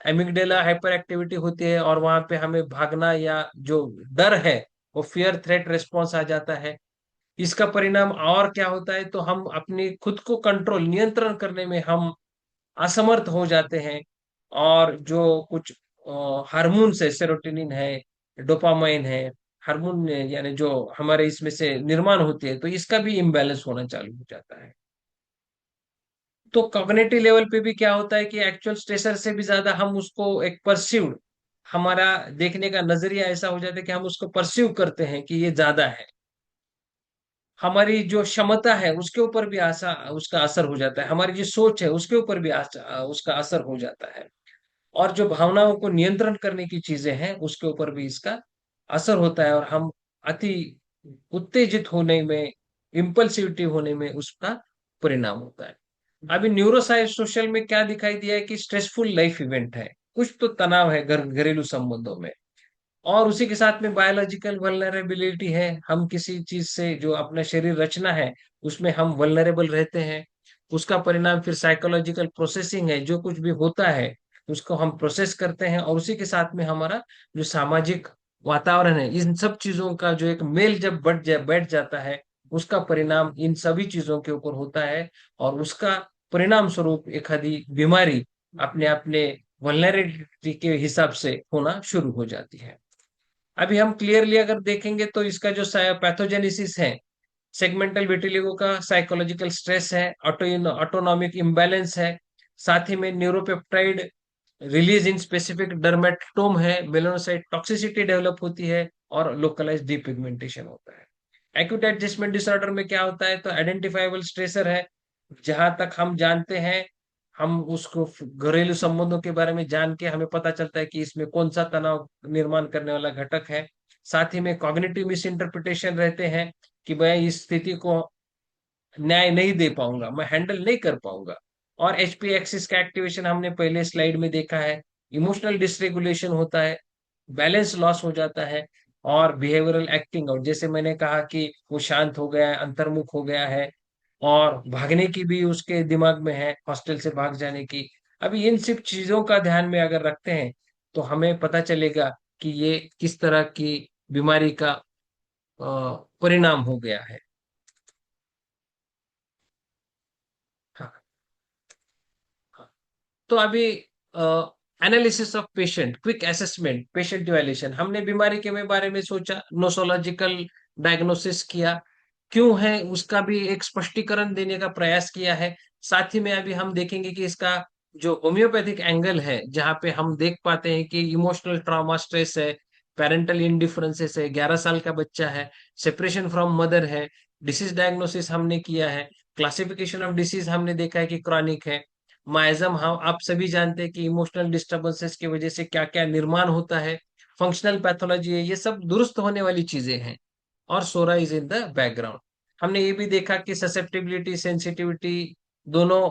Speaker 2: एमिगडेला हाइपर एक्टिविटी होती है और वहां पे हमें भागना या जो डर है, वो फियर थ्रेट रिस्पॉन्स आ जाता है। इसका परिणाम और क्या होता है, तो हम अपनी खुद को कंट्रोल नियंत्रण करने में हम असमर्थ हो जाते हैं। और जो कुछ हार्मोन्स है, सेरोटोनिन है, डोपामाइन है, हार्मोन यानी जो हमारे इसमें से निर्माण होती है, तो इसका भी इम्बैलेंस होना चालू हो जाता है। तो कॉग्निटिव लेवल पे भी क्या होता है कि एक्चुअल स्ट्रेसर से भी ज्यादा हम उसको एक परस्यूड, हमारा देखने का नजरिया ऐसा हो जाता है कि हम उसको परस्यू करते हैं कि ये ज्यादा है। हमारी जो क्षमता है उसके ऊपर भी उसका असर हो जाता है, हमारी जो सोच है उसके ऊपर भी उसका असर हो जाता है। और जो भावनाओं को नियंत्रण करने की चीजें हैं उसके ऊपर भी इसका असर होता है, और हम अति उत्तेजित होने में, इम्पल्सिविटी होने में उसका परिणाम होता है। अभी न्यूरोसाइंस सोशल में क्या दिखाई दिया है कि स्ट्रेसफुल लाइफ इवेंट है, कुछ तो तनाव है घरेलू संबंधों में। और उसी के साथ में बायोलॉजिकल वल्नरेबिलिटी है, हम किसी चीज से जो अपना शरीर रचना है उसमें हम वल्नरेबल रहते हैं। उसका परिणाम फिर साइकोलॉजिकल प्रोसेसिंग है, जो कुछ भी होता है उसको हम प्रोसेस करते हैं, और उसी के साथ में हमारा जो सामाजिक वातावरण है, इन सब चीजों का जो एक मेल जब बैठ जाता है, उसका परिणाम इन सभी चीजों के ऊपर होता है। और उसका परिणाम स्वरूप एक आधी बीमारी अपने अपने वल्नरेबिलिटी के हिसाब से होना शुरू हो जाती है। अभी हम क्लियरली अगर देखेंगे तो इसका जो पैथोजेनेसिस है, सेगमेंटल विटिलिगो का साइकोलॉजिकल स्ट्रेस है, ऑटोनॉमिक इम्बैलेंस है, साथ ही में neuropeptide release in specific dermatome है, मेलानोसाइट टॉक्सिसिटी डेवलप होती है, और लोकलाइज डीपिगमेंटेशन होता है। एक्यूट एडजस्टमेंट डिसऑर्डर में क्या होता है, तो आइडेंटिफाइबल स्ट्रेसर है, जहां तक हम जानते हैं, हम उसको घरेलू संबंधों के बारे में जान के हमें पता चलता है कि इसमें कौन सा तनाव निर्माण करने वाला घटक है। साथ ही में कॉग्निटिव मिस इंटरप्रिटेशन रहते हैं कि मैं इस स्थिति को न्याय नहीं दे पाऊंगा, मैं हैंडल नहीं कर पाऊंगा। और एचपी एक्सिस का एक्टिवेशन हमने पहले स्लाइड में देखा है, इमोशनल डिसरेगुलेशन होता है, बैलेंस लॉस हो जाता है, और बिहेवियरल एक्टिंग आउट, जैसे मैंने कहा कि वो शांत हो गया है, अंतर्मुख हो गया है, और भागने की भी उसके दिमाग में है, हॉस्टल से भाग जाने की। अभी इन सब चीजों का ध्यान में अगर रखते हैं तो हमें पता चलेगा कि ये किस तरह की बीमारी का परिणाम हो गया है। हाँ, हाँ। तो अभी analysis of patient, quick assessment, patient evaluation, हमने बीमारी के बारे में सोचा, नोसोलॉजिकल डायग्नोसिस किया, क्यों है उसका भी एक स्पष्टीकरण देने का प्रयास किया है। साथ ही में अभी हम देखेंगे कि इसका जो होम्योपैथिक एंगल है, जहाँ पे हम देख पाते हैं कि इमोशनल ट्रॉमा स्ट्रेस है, पेरेंटल इंडिफरेंसेस है, 11 साल का बच्चा है, सेपरेशन फ्रॉम मदर है, डिसीज डायग्नोसिस हमने किया है, क्लासिफिकेशन ऑफ डिसीज हमने देखा है कि क्रॉनिक है, माइजम, हम आप सभी जानते हैं कि इमोशनल डिस्टरबेंसेस की वजह से क्या क्या निर्माण होता है, फंक्शनल पैथोलॉजी है, ये सब दुरुस्त होने वाली चीजें हैं। और सोरा इज इन द बैकग्राउंड। हमने ये भी देखा कि ससेप्टिबिलिटी, सेंसिटिविटी दोनों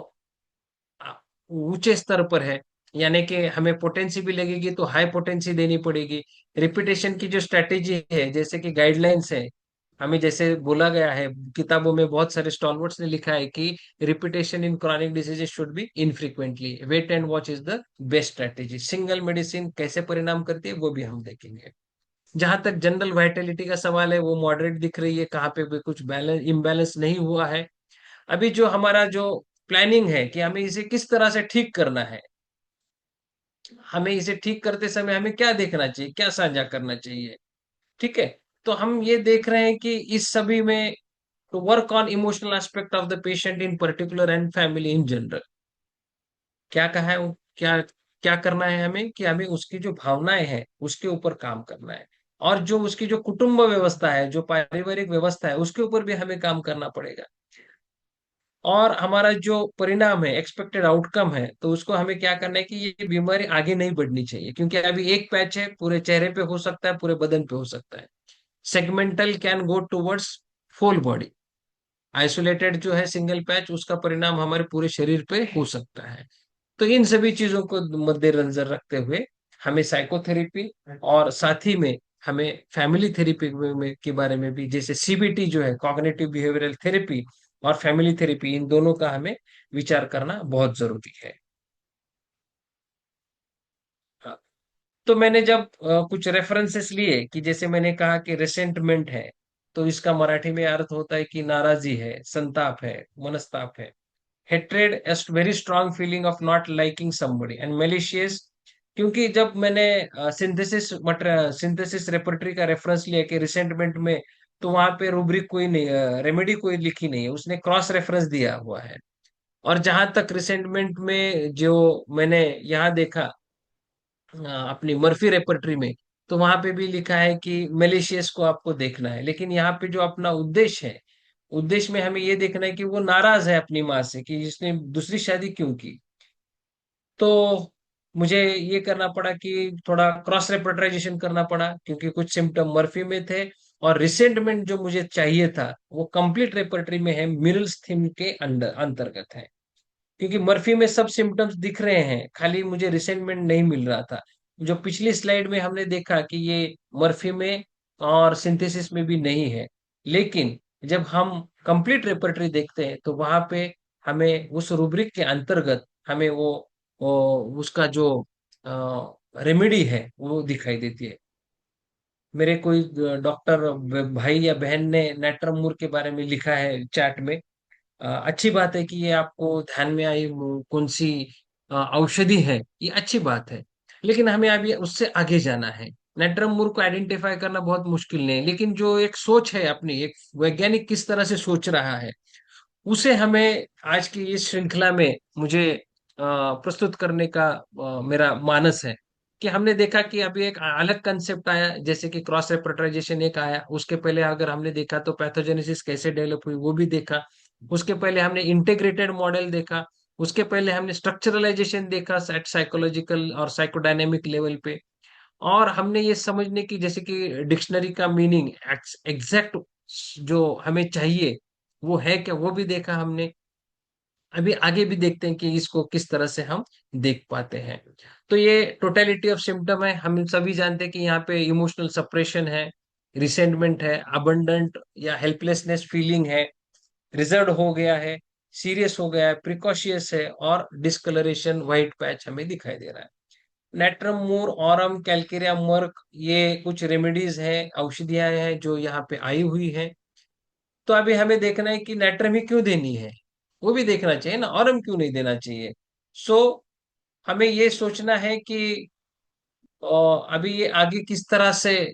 Speaker 2: ऊंचे स्तर पर है, यानी कि हमें पोटेंसी भी लगेगी तो हाई पोटेंसी देनी पड़ेगी। रिपीटेशन की जो स्ट्रेटेजी है, जैसे कि गाइडलाइंस है, हमें जैसे बोला गया है किताबों में, बहुत सारे स्टॉलवर्ड्स ने लिखा है कि repetition in chronic diseases should be infrequently, wait and watch is the best strategy. Single medicine कैसे परिणाम करती है वो भी हम देखेंगे। जहां तक जनरल वाइटेलिटी का सवाल है, वो मॉडरेट दिख रही है, कहाँ पे भी कुछ बैलेंस इम्बैलेंस नहीं हुआ है। अभी जो हमारा जो प्लानिंग है कि हमें इसे किस तरह से ठीक करना है, हमें इसे ठीक करते समय हमें क्या देखना चाहिए, क्या साझा करना चाहिए, ठीक है। तो हम ये देख रहे हैं कि इस सभी में, to work on emotional aspect of the patient in particular and family in general, क्या कहा है क्या क्या करना है हमें, कि हमें उसकी जो भावनाएं हैं उसके ऊपर काम करना है, और जो उसकी जो कुटुंब व्यवस्था है, जो पारिवारिक व्यवस्था है, उसके ऊपर भी हमें काम करना पड़ेगा। और हमारा जो परिणाम है, एक्सपेक्टेड आउटकम है, तो उसको हमें क्या करना है कि ये बीमारी आगे नहीं बढ़नी चाहिए, क्योंकि अभी एक पैच है, पूरे चेहरे पे हो सकता है, पूरे बदन पे हो सकता है। Segmental can go towards full body, isolated जो है सिंगल पैच, उसका परिणाम हमारे पूरे शरीर पे हो सकता है। तो इन सभी चीजों को मद्देनजर रखते हुए हमें साइकोथेरेपी, और साथ ही में हमें फैमिली थेरेपी के बारे में भी, जैसे सीबीटी जो है, कॉग्निटिव बिहेवियरल थेरेपी, और फैमिली थेरेपी, इन दोनों का हमें विचार करना बहुत जरूरी है। हाँ। तो मैंने जब कुछ रेफरेंसेस लिए, कि जैसे मैंने कहा कि रिसेंटमेंट है, तो इसका मराठी में अर्थ होता है कि नाराजी है, संताप है, मनस्ताप है। Hatred, a very strong feeling of not liking somebody, and malicious, क्योंकि जब मैंने सिंथेसिस रेपर्टरी का रेफरेंस लिया कि रिसेंटमेंट में, तो वहां पे रूब्रिक कोई नहीं, रेमेडी कोई लिखी नहीं है, उसने क्रॉस रेफरेंस दिया हुआ है। और जहां तक रिसेंटमेंट में जो मैंने यहाँ देखा, अपनी मर्फी रेपर्टरी में, तो वहां पे भी लिखा है कि मेलिशियस को आपको देखना है, लेकिन यहाँ पे जो अपना उद्देश्य है, उद्देश्य में हमें ये देखना है कि वो नाराज है अपनी माँ से कि जिसने दूसरी शादी क्यों की। तो मुझे ये करना पड़ा कि थोड़ा क्रॉस रेपर्टराइजेशन करना पड़ा, क्योंकि कुछ सिम्टम मर्फी में थे, और रिसेंटमेंट जो मुझे चाहिए था वो कंप्लीट रेपर्टरी में है, मिरल्स थीम के अंडर अंतर्गत है। क्योंकि मर्फी में सब सिम्टम्स दिख रहे हैं, खाली मुझे रिसेंटमेंट नहीं मिल रहा था। जो पिछली स्लाइड में हमने देखा कि ये मर्फी में और सिंथेसिस में भी नहीं है, लेकिन जब हम कंप्लीट रेपर्टरी देखते हैं तो वहां पे हमें उस रूब्रिक के अंतर्गत हमें उसका जो रेमेडी है वो दिखाई देती है। मेरे कोई डॉक्टर भाई या बहन ने नेट्रम के बारे में लिखा है चैट में। अच्छी बात है कि ये आपको ध्यान में आई, वो कौन सी औषधि है, ये अच्छी बात है। लेकिन हमें अभी उससे आगे जाना है। नेट्रम मूर को आइडेंटिफाई करना बहुत मुश्किल नहीं है, लेकिन जो एक सोच है अपनी, एक वैज्ञानिक किस तरह से सोच रहा है, उसे हमें आज की इस श्रृंखला में मुझे प्रस्तुत करने का मेरा मानस है। कि हमने देखा कि अभी एक अलग कंसेप्ट आया, जैसे कि क्रॉस रेपर्टराइजेशन एक आया, उसके पहले अगर हमने देखा तो पैथोजेनेसिस कैसे डेवलप हुई वो भी देखा। उसके पहले हमने इंटीग्रेटेड मॉडल देखा। उसके पहले हमने स्ट्रक्चरलाइजेशन देखा साइकोलॉजिकल और साइकोडायनेमिक लेवल पे। और हमने ये समझने की, जैसे कि डिक्शनरी का मीनिंग एग्जैक्ट जो हमें चाहिए वो है क्या, वो भी देखा हमने। अभी आगे भी देखते हैं कि इसको किस तरह से हम देख पाते हैं। तो ये टोटलिटी ऑफ सिम्टम है। हम सभी जानते हैं कि यहाँ पे इमोशनल सप्रेशन है, रिसेंटमेंट है, अबंडेंट या हेल्पलेसनेस फीलिंग है, रिजर्व हो गया है, सीरियस हो गया है, प्रिकॉशियस है, और डिस्कलरेशन व्हाइट पैच हमें दिखाई दे रहा है। नेट्रम मूर, ऑरम, कैलकेरिया मर्क, ये कुछ रेमेडीज हैं, औषधियां हैं जो यहाँ पे आई हुई हैं। तो अभी हमें देखना है कि नेट्रम ही क्यों देनी है, वो भी देखना चाहिए ना, ऑरम क्यों नहीं देना चाहिए। सो हमें ये सोचना है कि अभी ये आगे किस तरह से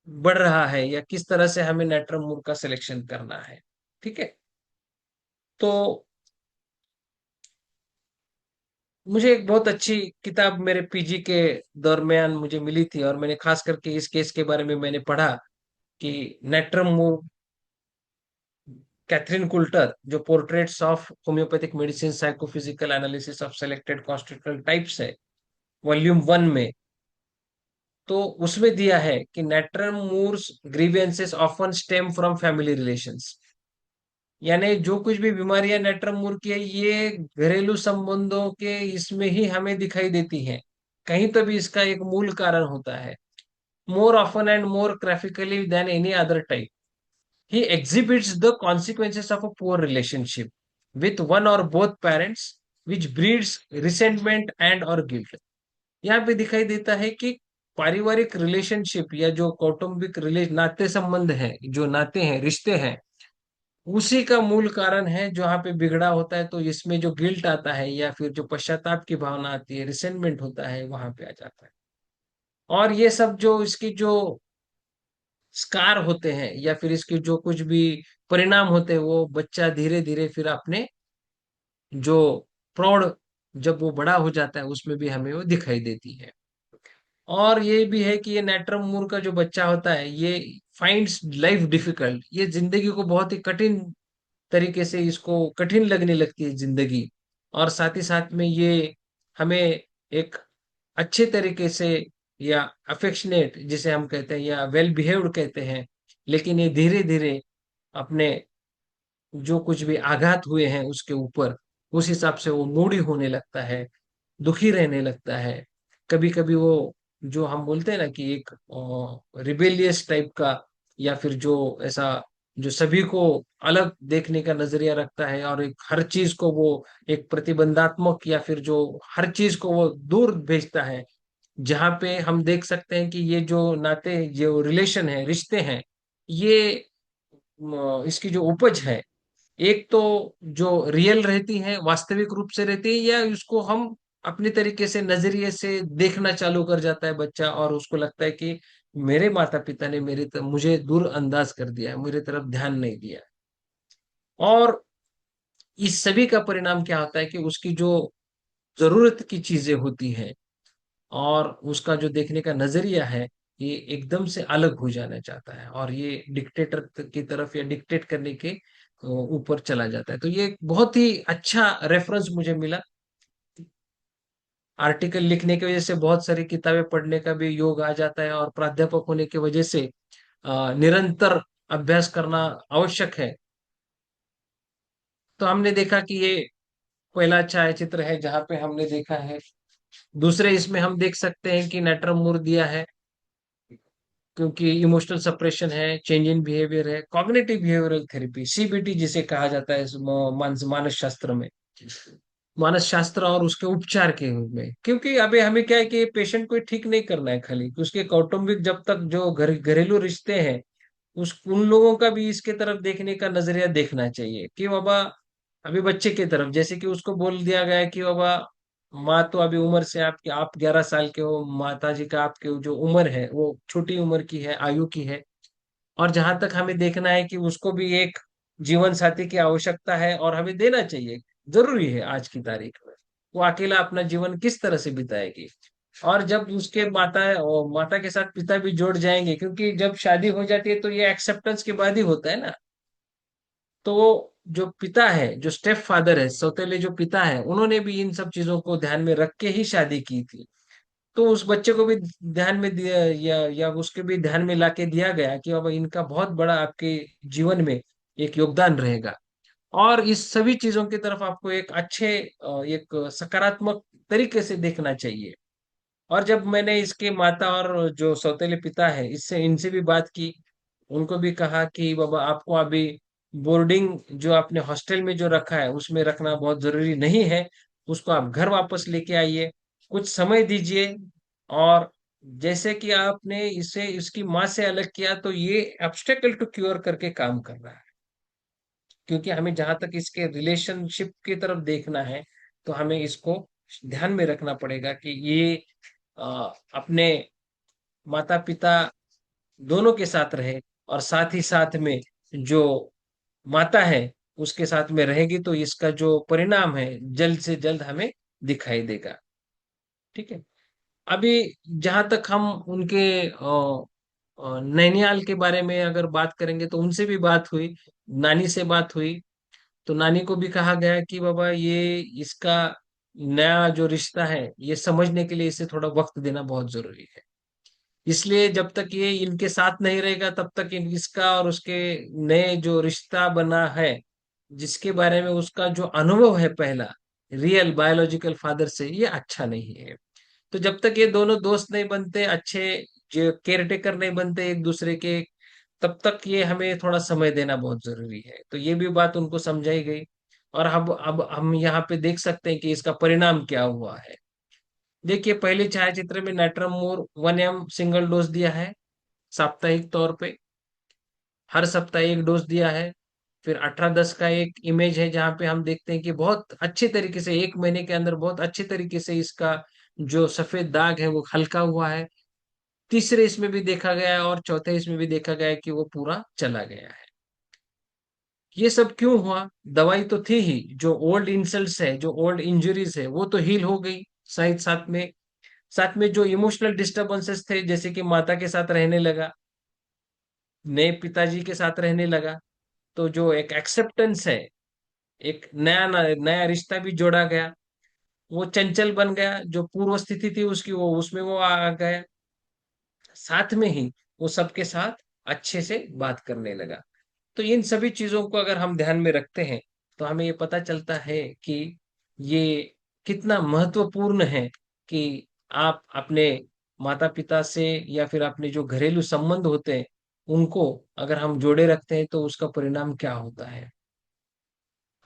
Speaker 2: बढ़ रहा है, या किस तरह से हमें नेट्रम मूर का सिलेक्शन करना है। ठीक है। तो मुझे एक बहुत अच्छी किताब मेरे पीजी के दरमियान मुझे मिली थी, और मैंने खास करके इस केस के बारे में मैंने पढ़ा कि नेट्रम मूर, कैथरीन कुल्टर, जो portraits of homeopathic medicine psychophysical analysis of selected constituent types है, वॉल्यूम 1 में। तो उसमें दिया है कि natrum mur's grievances often stem from family relations, यानी जो कुछ भी बीमारियां नेट्रम मूर की है, ये घरेलू संबंधों के इसमें ही हमें दिखाई देती हैं, कहीं तो भी इसका एक मूल कारण होता है। More often and more graphically than any other type, he exhibits the consequences of a poor relationship with one or both parents, which breeds resentment and or guilt। यहाँ पे दिखाई देता है कि पारिवारिक रिलेशनशिप या जो कौटुंबिक नाते संबंध हैं, जो नाते हैं, रिश्ते हैं, उसी का मूल कारण है जो यहाँ पे बिगड़ा होता है। तो इसमें जो गिल्ट आता है, या फिर जो पश्चाताप की भावना आती है, रिसेंटमेंट होता है, वहां पे आ जाता है। और ये सब जो इसकी जो स्कार होते हैं, या फिर इसके जो कुछ भी परिणाम होते हैं, वो बच्चा धीरे धीरे फिर अपने जो प्रौढ़, जब वो बड़ा हो जाता है, उसमें भी हमें वो दिखाई देती है। और ये भी है कि ये नेट्रम मूर का जो बच्चा होता है, ये फाइंड्स लाइफ डिफिकल्ट, ये जिंदगी को बहुत ही कठिन तरीके से, इसको कठिन लगने लगती है जिंदगी। और साथ ही साथ में ये हमें एक अच्छे तरीके से, या अफेक्शनेट जिसे हम कहते हैं, या वेल बिहेव्ड कहते हैं, लेकिन ये धीरे धीरे अपने जो कुछ भी आघात हुए हैं उसके ऊपर, उस हिसाब से वो मूडी होने लगता है, दुखी रहने लगता है। कभी कभी वो, जो हम बोलते हैं ना कि एक रिबेलियस टाइप का, या फिर जो ऐसा, जो सभी को अलग देखने का नजरिया रखता है, और एक हर चीज को वो एक प्रतिबंधात्मक, या फिर जो हर चीज को वो दूर भेजता है। जहाँ पे हम देख सकते हैं कि ये जो नाते, जो रिलेशन है, रिश्ते हैं, ये इसकी जो उपज है, एक तो जो रियल रहती है, वास्तविक रूप से रहती है, या उसको हम अपने तरीके से नजरिए से देखना चालू कर जाता है बच्चा, और उसको लगता है कि मेरे माता पिता ने मुझे दूर अंदाज कर दिया है, मेरी तरफ ध्यान नहीं दिया। और इस सभी का परिणाम क्या होता है कि उसकी जो जरूरत की चीजें होती हैं, और उसका जो देखने का नजरिया है, ये एकदम से अलग हो जाना चाहता है, और ये डिक्टेटर की तरफ, या डिक्टेट करने के ऊपर चला जाता है। तो ये एक बहुत ही अच्छा रेफरेंस मुझे मिला। आर्टिकल लिखने की वजह से बहुत सारी किताबें पढ़ने का भी योग आ जाता है, और प्राध्यापक होने की वजह से निरंतर अभ्यास करना आवश्यक है। तो हमने देखा कि ये पहला छायाचित्र है जहाँ पे हमने देखा है। दूसरे इसमें हम देख सकते हैं कि नेट्रम मूर दिया है, क्योंकि इमोशनल सप्रेशन है, चेंज इन बिहेवियर है, कॉग्निटिव बिहेवियरल थेरेपी, सीबीटी जिसे कहा जाता है मानस शास्त्र में, मानस शास्त्र और उसके उपचार के रूप में। क्योंकि अभी हमें क्या है कि पेशेंट को ठीक नहीं करना है खाली, कि उसके कौटुंबिक जब तक जो घरेलू रिश्ते हैं, उस उन लोगों का भी इसके तरफ देखने का नजरिया देखना चाहिए कि बाबा, अभी बच्चे की तरफ जैसे कि उसको बोल दिया गया है कि बाबा, माँ तो अभी उम्र से आपकी, आप 11 साल के हो, माता जी का आपके जो उम्र है वो छोटी उम्र की है, आयु की है। और जहां तक हमें देखना है कि उसको भी एक जीवन साथी की आवश्यकता है, और हमें देना चाहिए, जरूरी है आज की तारीख में। वो अकेला अपना जीवन किस तरह से बिताएगी। और जब उसके माता और माता के साथ पिता भी जोड़ जाएंगे, क्योंकि जब शादी हो जाती है तो ये एक्सेप्टेंस के बाद ही होता है ना। तो जो पिता है, जो स्टेप फादर है, सौतेले जो पिता है, उन्होंने भी इन सब चीजों को ध्यान में रख के ही शादी की थी। तो उस बच्चे को भी ध्यान में दिया, या उसके भी ध्यान में लाके दिया गया कि अब इनका बहुत बड़ा आपके जीवन में एक योगदान रहेगा। और इस सभी चीजों की तरफ आपको एक अच्छे, एक सकारात्मक तरीके से देखना चाहिए। और जब मैंने इसके माता और जो सौतेले पिता है इससे इनसे भी बात की, उनको भी कहा कि बाबा आपको अभी बोर्डिंग जो आपने हॉस्टल में जो रखा है उसमें रखना बहुत जरूरी नहीं है, उसको आप घर वापस लेके आइए, कुछ समय दीजिए। और जैसे कि आपने इसे इसकी माँ से अलग किया तो ये ऑब्स्टेकल टू क्योर करके काम कर रहा है। क्योंकि हमें जहां तक इसके रिलेशनशिप की तरफ देखना है तो हमें इसको ध्यान में रखना पड़ेगा कि ये अपने माता पिता दोनों के साथ रहे, और साथ ही साथ में जो माता है उसके साथ में रहेगी, तो इसका जो परिणाम है जल्द से जल्द हमें दिखाई देगा। ठीक है। अभी जहां तक हम उनके नैनियाल के बारे में अगर बात करेंगे तो उनसे भी बात हुई, नानी से बात हुई। तो नानी को भी कहा गया कि बाबा ये इसका नया जो रिश्ता है ये समझने के लिए इसे थोड़ा वक्त देना बहुत जरूरी है। इसलिए जब तक ये इनके साथ नहीं रहेगा तब तक इसका और उसके नए जो रिश्ता बना है, जिसके बारे में उसका जो अनुभव है पहला रियल बायोलॉजिकल फादर से, ये अच्छा नहीं है। तो जब तक ये दोनों दोस्त नहीं बनते, अच्छे जो केयर टेकर नहीं बनते एक दूसरे के, तब तक ये हमें थोड़ा समय देना बहुत जरूरी है। तो ये भी बात उनको समझाई गई। और अब हम यहाँ पे देख सकते हैं कि इसका परिणाम क्या हुआ है। देखिए पहले छायाचित्र में नाइट्रमोर 1 एम सिंगल डोज दिया है साप्ताहिक तौर पे, हर सप्ताह एक डोज दिया है। फिर 18-10 का एक इमेज है जहां पे हम देखते हैं कि बहुत अच्छे तरीके से 1 महीने के अंदर बहुत अच्छे तरीके से इसका जो सफेद दाग है वो हल्का हुआ है। तीसरे इसमें भी देखा गया है और चौथे इसमें भी देखा गया है कि वो पूरा चला गया है। ये सब क्यों हुआ? दवाई तो थी ही, जो ओल्ड इंसल्ट्स है, जो ओल्ड इंजरीज है वो तो हील हो गई। साथ साथ में जो इमोशनल डिस्टरबेंसेस थे, जैसे कि माता के साथ रहने लगा, नए पिताजी के साथ रहने लगा, तो जो एक एक्सेप्टेंस है, एक नया रिश्ता भी जोड़ा गया, वो चंचल बन गया, जो पूर्व स्थिति थी उसकी वो उसमें वो आ गया। साथ में ही वो सबके साथ अच्छे से बात करने लगा। तो इन सभी चीजों को अगर हम ध्यान में रखते हैं तो हमें ये पता चलता है कि ये कितना महत्वपूर्ण है कि आप अपने माता पिता से या फिर अपने जो घरेलू संबंध होते हैं उनको अगर हम जोड़े रखते हैं तो उसका परिणाम क्या होता है।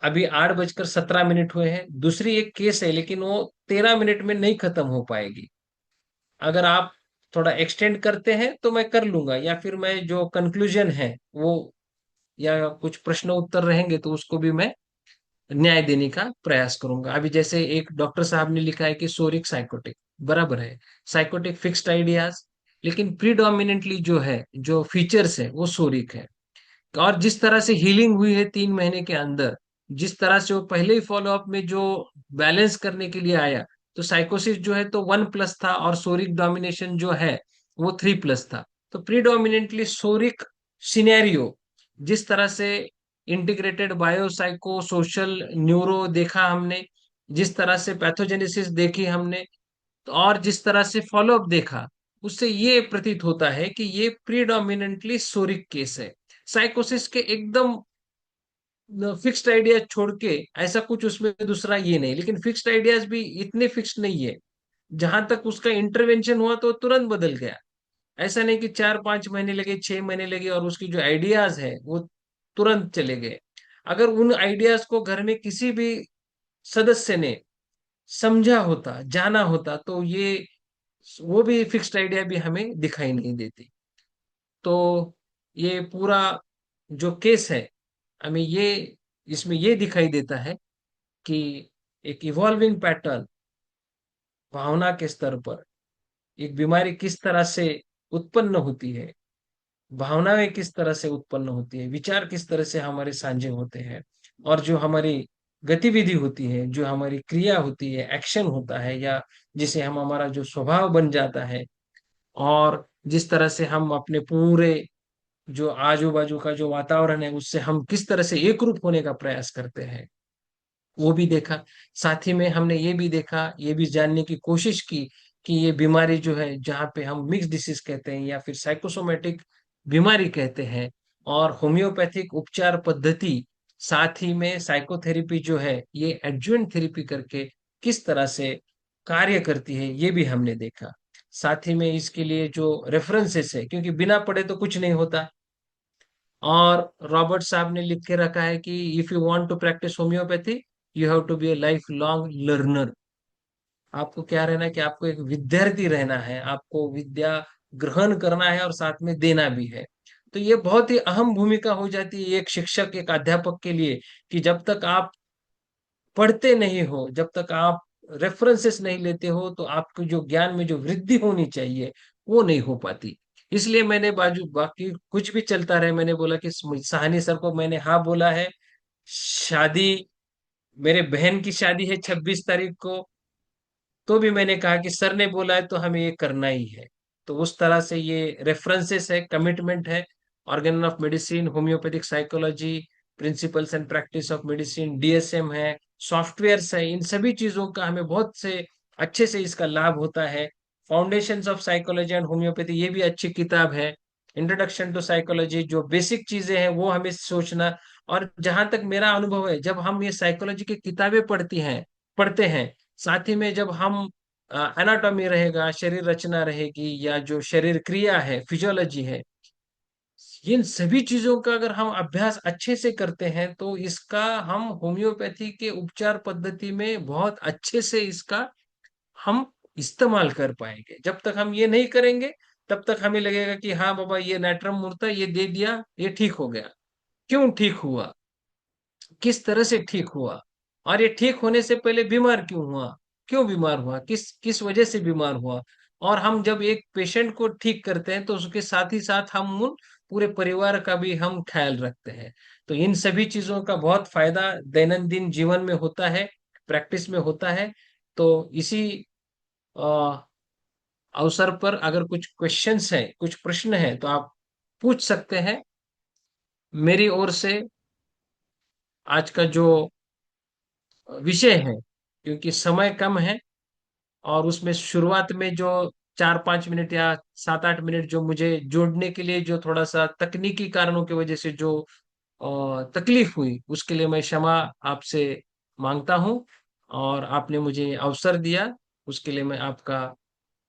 Speaker 2: अभी 8:17 हुए हैं, दूसरी एक केस है लेकिन वो 13 मिनट में नहीं खत्म हो पाएगी। अगर आप थोड़ा एक्सटेंड करते हैं तो मैं कर लूंगा, या फिर मैं जो कंक्लूजन है वो, या कुछ प्रश्न उत्तर रहेंगे तो उसको भी मैं न्याय देने का प्रयास करूंगा। अभी जैसे एक डॉक्टर साहब ने लिखा है कि सोरिक साइकोटिक, बराबर है, साइकोटिक फिक्स्ड आइडियाज, लेकिन प्रीडोमिनेंटली जो है जो फीचर्स है वो सोरिक है। और जिस तरह से हीलिंग हुई है 3 महीने के अंदर, जिस तरह से वो पहले ही फॉलोअप में जो बैलेंस करने के लिए आया, तो साइकोसिस जो है तो 1+ था और सोरिक डोमिनेशन जो है वो 3+ था। तो प्रीडोमिनेंटली सोरिक सिनेरियो, जिस तरह से integrated bio psycho social neuro देखा हमने, जिस तरह से पैथोजेनेसिस देखी हमने, तो और जिस तरह से फॉलोअप देखा, उससे ये प्रतीत होता है कि ये प्रीडोमिनेंटली सोरिक केस है। साइकोसिस के एकदम फिक्स्ड आइडिया छोड़ के ऐसा कुछ उसमें दूसरा ये नहीं, लेकिन फिक्स्ड आइडियाज भी इतने फिक्स्ड नहीं है। जहां तक उसका इंटरवेंशन हुआ तो तुरंत बदल गया। ऐसा नहीं कि 4-5 महीने लगे, 6 महीने लगे और उसकी जो आइडियाज है वो तुरंत चले गए। अगर उन आइडियाज को घर में किसी भी सदस्य ने समझा होता, जाना होता, तो ये वो भी फिक्स्ड आइडिया भी हमें दिखाई नहीं देती। तो ये पूरा जो केस है, हमें ये इसमें ये दिखाई देता है कि एक इवॉल्विंग पैटर्न भावना के स्तर पर एक बीमारी किस तरह से उत्पन्न होती है, भावनाएं किस तरह से उत्पन्न होती है, विचार किस तरह से हमारे साझे होते हैं, और जो हमारी गतिविधि होती है, जो हमारी क्रिया होती है, एक्शन होता है, या जिसे हम हमारा जो स्वभाव बन जाता है, और जिस तरह से हम अपने पूरे जो आजू बाजू का जो वातावरण है उससे हम किस तरह से एक रूप होने का प्रयास करते हैं, वो भी देखा। साथ ही में हमने ये भी देखा, ये भी जानने की कोशिश की कि ये बीमारी जो है, जहाँ पे हम मिक्स डिसीज कहते हैं या फिर साइकोसोमेटिक बीमारी कहते हैं, और होम्योपैथिक उपचार पद्धति, साथ ही में साइकोथेरेपी जो है ये एडजुवेंट थेरेपी करके किस तरह से कार्य करती है, ये भी हमने देखा। साथ ही में इसके लिए जो रेफरेंसेस है, क्योंकि बिना पढ़े तो कुछ नहीं होता। और रॉबर्ट साहब ने लिख के रखा है कि if you want to practise homeopathy, you have to be a lifelong learner. आपको क्या रहना है कि आपको एक विद्यार्थी रहना है, आपको विद्या ग्रहण करना है और साथ में देना भी है। तो ये बहुत ही अहम भूमिका हो जाती है एक शिक्षक, एक अध्यापक के लिए, कि जब तक आप पढ़ते नहीं हो, जब तक आप रेफरेंसेस नहीं लेते हो, तो आपको जो ज्ञान में जो वृद्धि होनी चाहिए वो नहीं हो पाती। इसलिए मैंने बाजू बाकी कुछ भी चलता रहे, मैंने बोला कि साहनी सर को मैंने हाँ बोला है। शादी, मेरे बहन की शादी है 26 तारीख को, तो भी मैंने कहा कि सर ने बोला है तो हमें ये करना ही है। तो उस तरह से ये रेफरेंसेस है, कमिटमेंट है। Organ of medicine, homeopathic psychology, principles and practice of medicine, DSM है, सॉफ्टवेयर्स है, इन सभी चीजों का हमें बहुत से अच्छे से इसका लाभ होता है। Foundations of psychology and homeopathy, ये भी अच्छी किताब है। इंट्रोडक्शन टू साइकोलॉजी, जो बेसिक चीजें हैं वो हमें सोचना। और जहां तक मेरा अनुभव है, जब हम ये साइकोलॉजी की किताबें पढ़ते हैं, साथ ही में जब हम एनाटॉमी रहेगा, शरीर रचना रहेगी, या जो शरीर क्रिया है, फिजियोलॉजी है, इन सभी चीजों का अगर हम अभ्यास अच्छे से करते हैं, तो इसका हम होम्योपैथी के उपचार पद्धति में बहुत अच्छे से इसका हम इस्तेमाल कर पाएंगे। जब तक हम ये नहीं करेंगे, तब तक हमें लगेगा कि हाँ बाबा, ये नाट्रम मूर्ता ये दे दिया, ये ठीक हो गया। क्यों ठीक हुआ, किस तरह से ठीक हुआ, और ये ठीक होने से पहले बीमार क्यों हुआ, क्यों बीमार हुआ, किस किस वजह से बीमार हुआ। और हम जब एक पेशेंट को ठीक करते हैं, तो उसके साथ ही साथ हम उन पूरे परिवार का भी हम ख्याल रखते हैं। तो इन सभी चीजों का बहुत फायदा दैनंदिन जीवन में होता है, प्रैक्टिस में होता है। तो इसी अ, अवसर पर अगर कुछ क्वेश्चंस हैं, कुछ प्रश्न हैं, तो आप पूछ सकते हैं मेरी ओर से। आज का जो विषय है, क्योंकि समय कम है, और उसमें शुरुआत में जो 4-5 मिनट या 7-8 मिनट जो मुझे जोड़ने के लिए जो थोड़ा सा तकनीकी कारणों की वजह से जो तकलीफ हुई, उसके लिए मैं क्षमा आपसे मांगता हूं। और आपने मुझे अवसर दिया, उसके लिए मैं आपका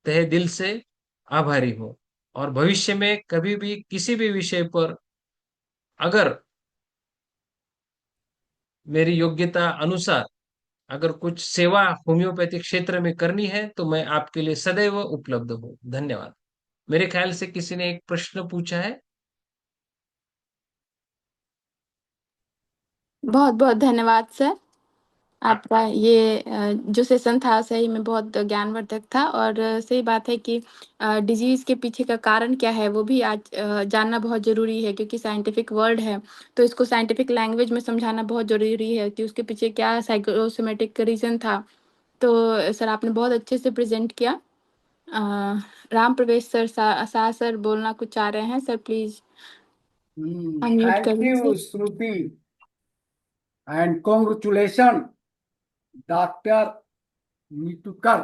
Speaker 2: तहे दिल से आभारी हूँ। और भविष्य में कभी भी किसी भी विषय पर अगर मेरी योग्यता अनुसार अगर कुछ सेवा होम्योपैथिक क्षेत्र में करनी है, तो मैं आपके लिए सदैव उपलब्ध हूँ। धन्यवाद। मेरे ख्याल से किसी ने एक प्रश्न पूछा है।
Speaker 1: बहुत बहुत धन्यवाद सर।
Speaker 2: आ-
Speaker 1: आपका ये जो सेशन था सही में बहुत ज्ञानवर्धक था, और सही बात है कि डिजीज के पीछे का कारण क्या है वो भी आज जानना बहुत ज़रूरी है, क्योंकि साइंटिफिक वर्ड है। तो इसको साइंटिफिक लैंग्वेज में समझाना बहुत ज़रूरी है कि उसके पीछे क्या साइकोसोमेटिक रीज़न था। तो सर आपने बहुत अच्छे से प्रेजेंट किया। अ, राम प्रवेश सर सर बोलना कुछ चाह रहे हैं सर, प्लीज अनम्यूट कर
Speaker 3: थैंक
Speaker 1: लीजिए।
Speaker 3: You Shruti and congratulation doctor Nitukar,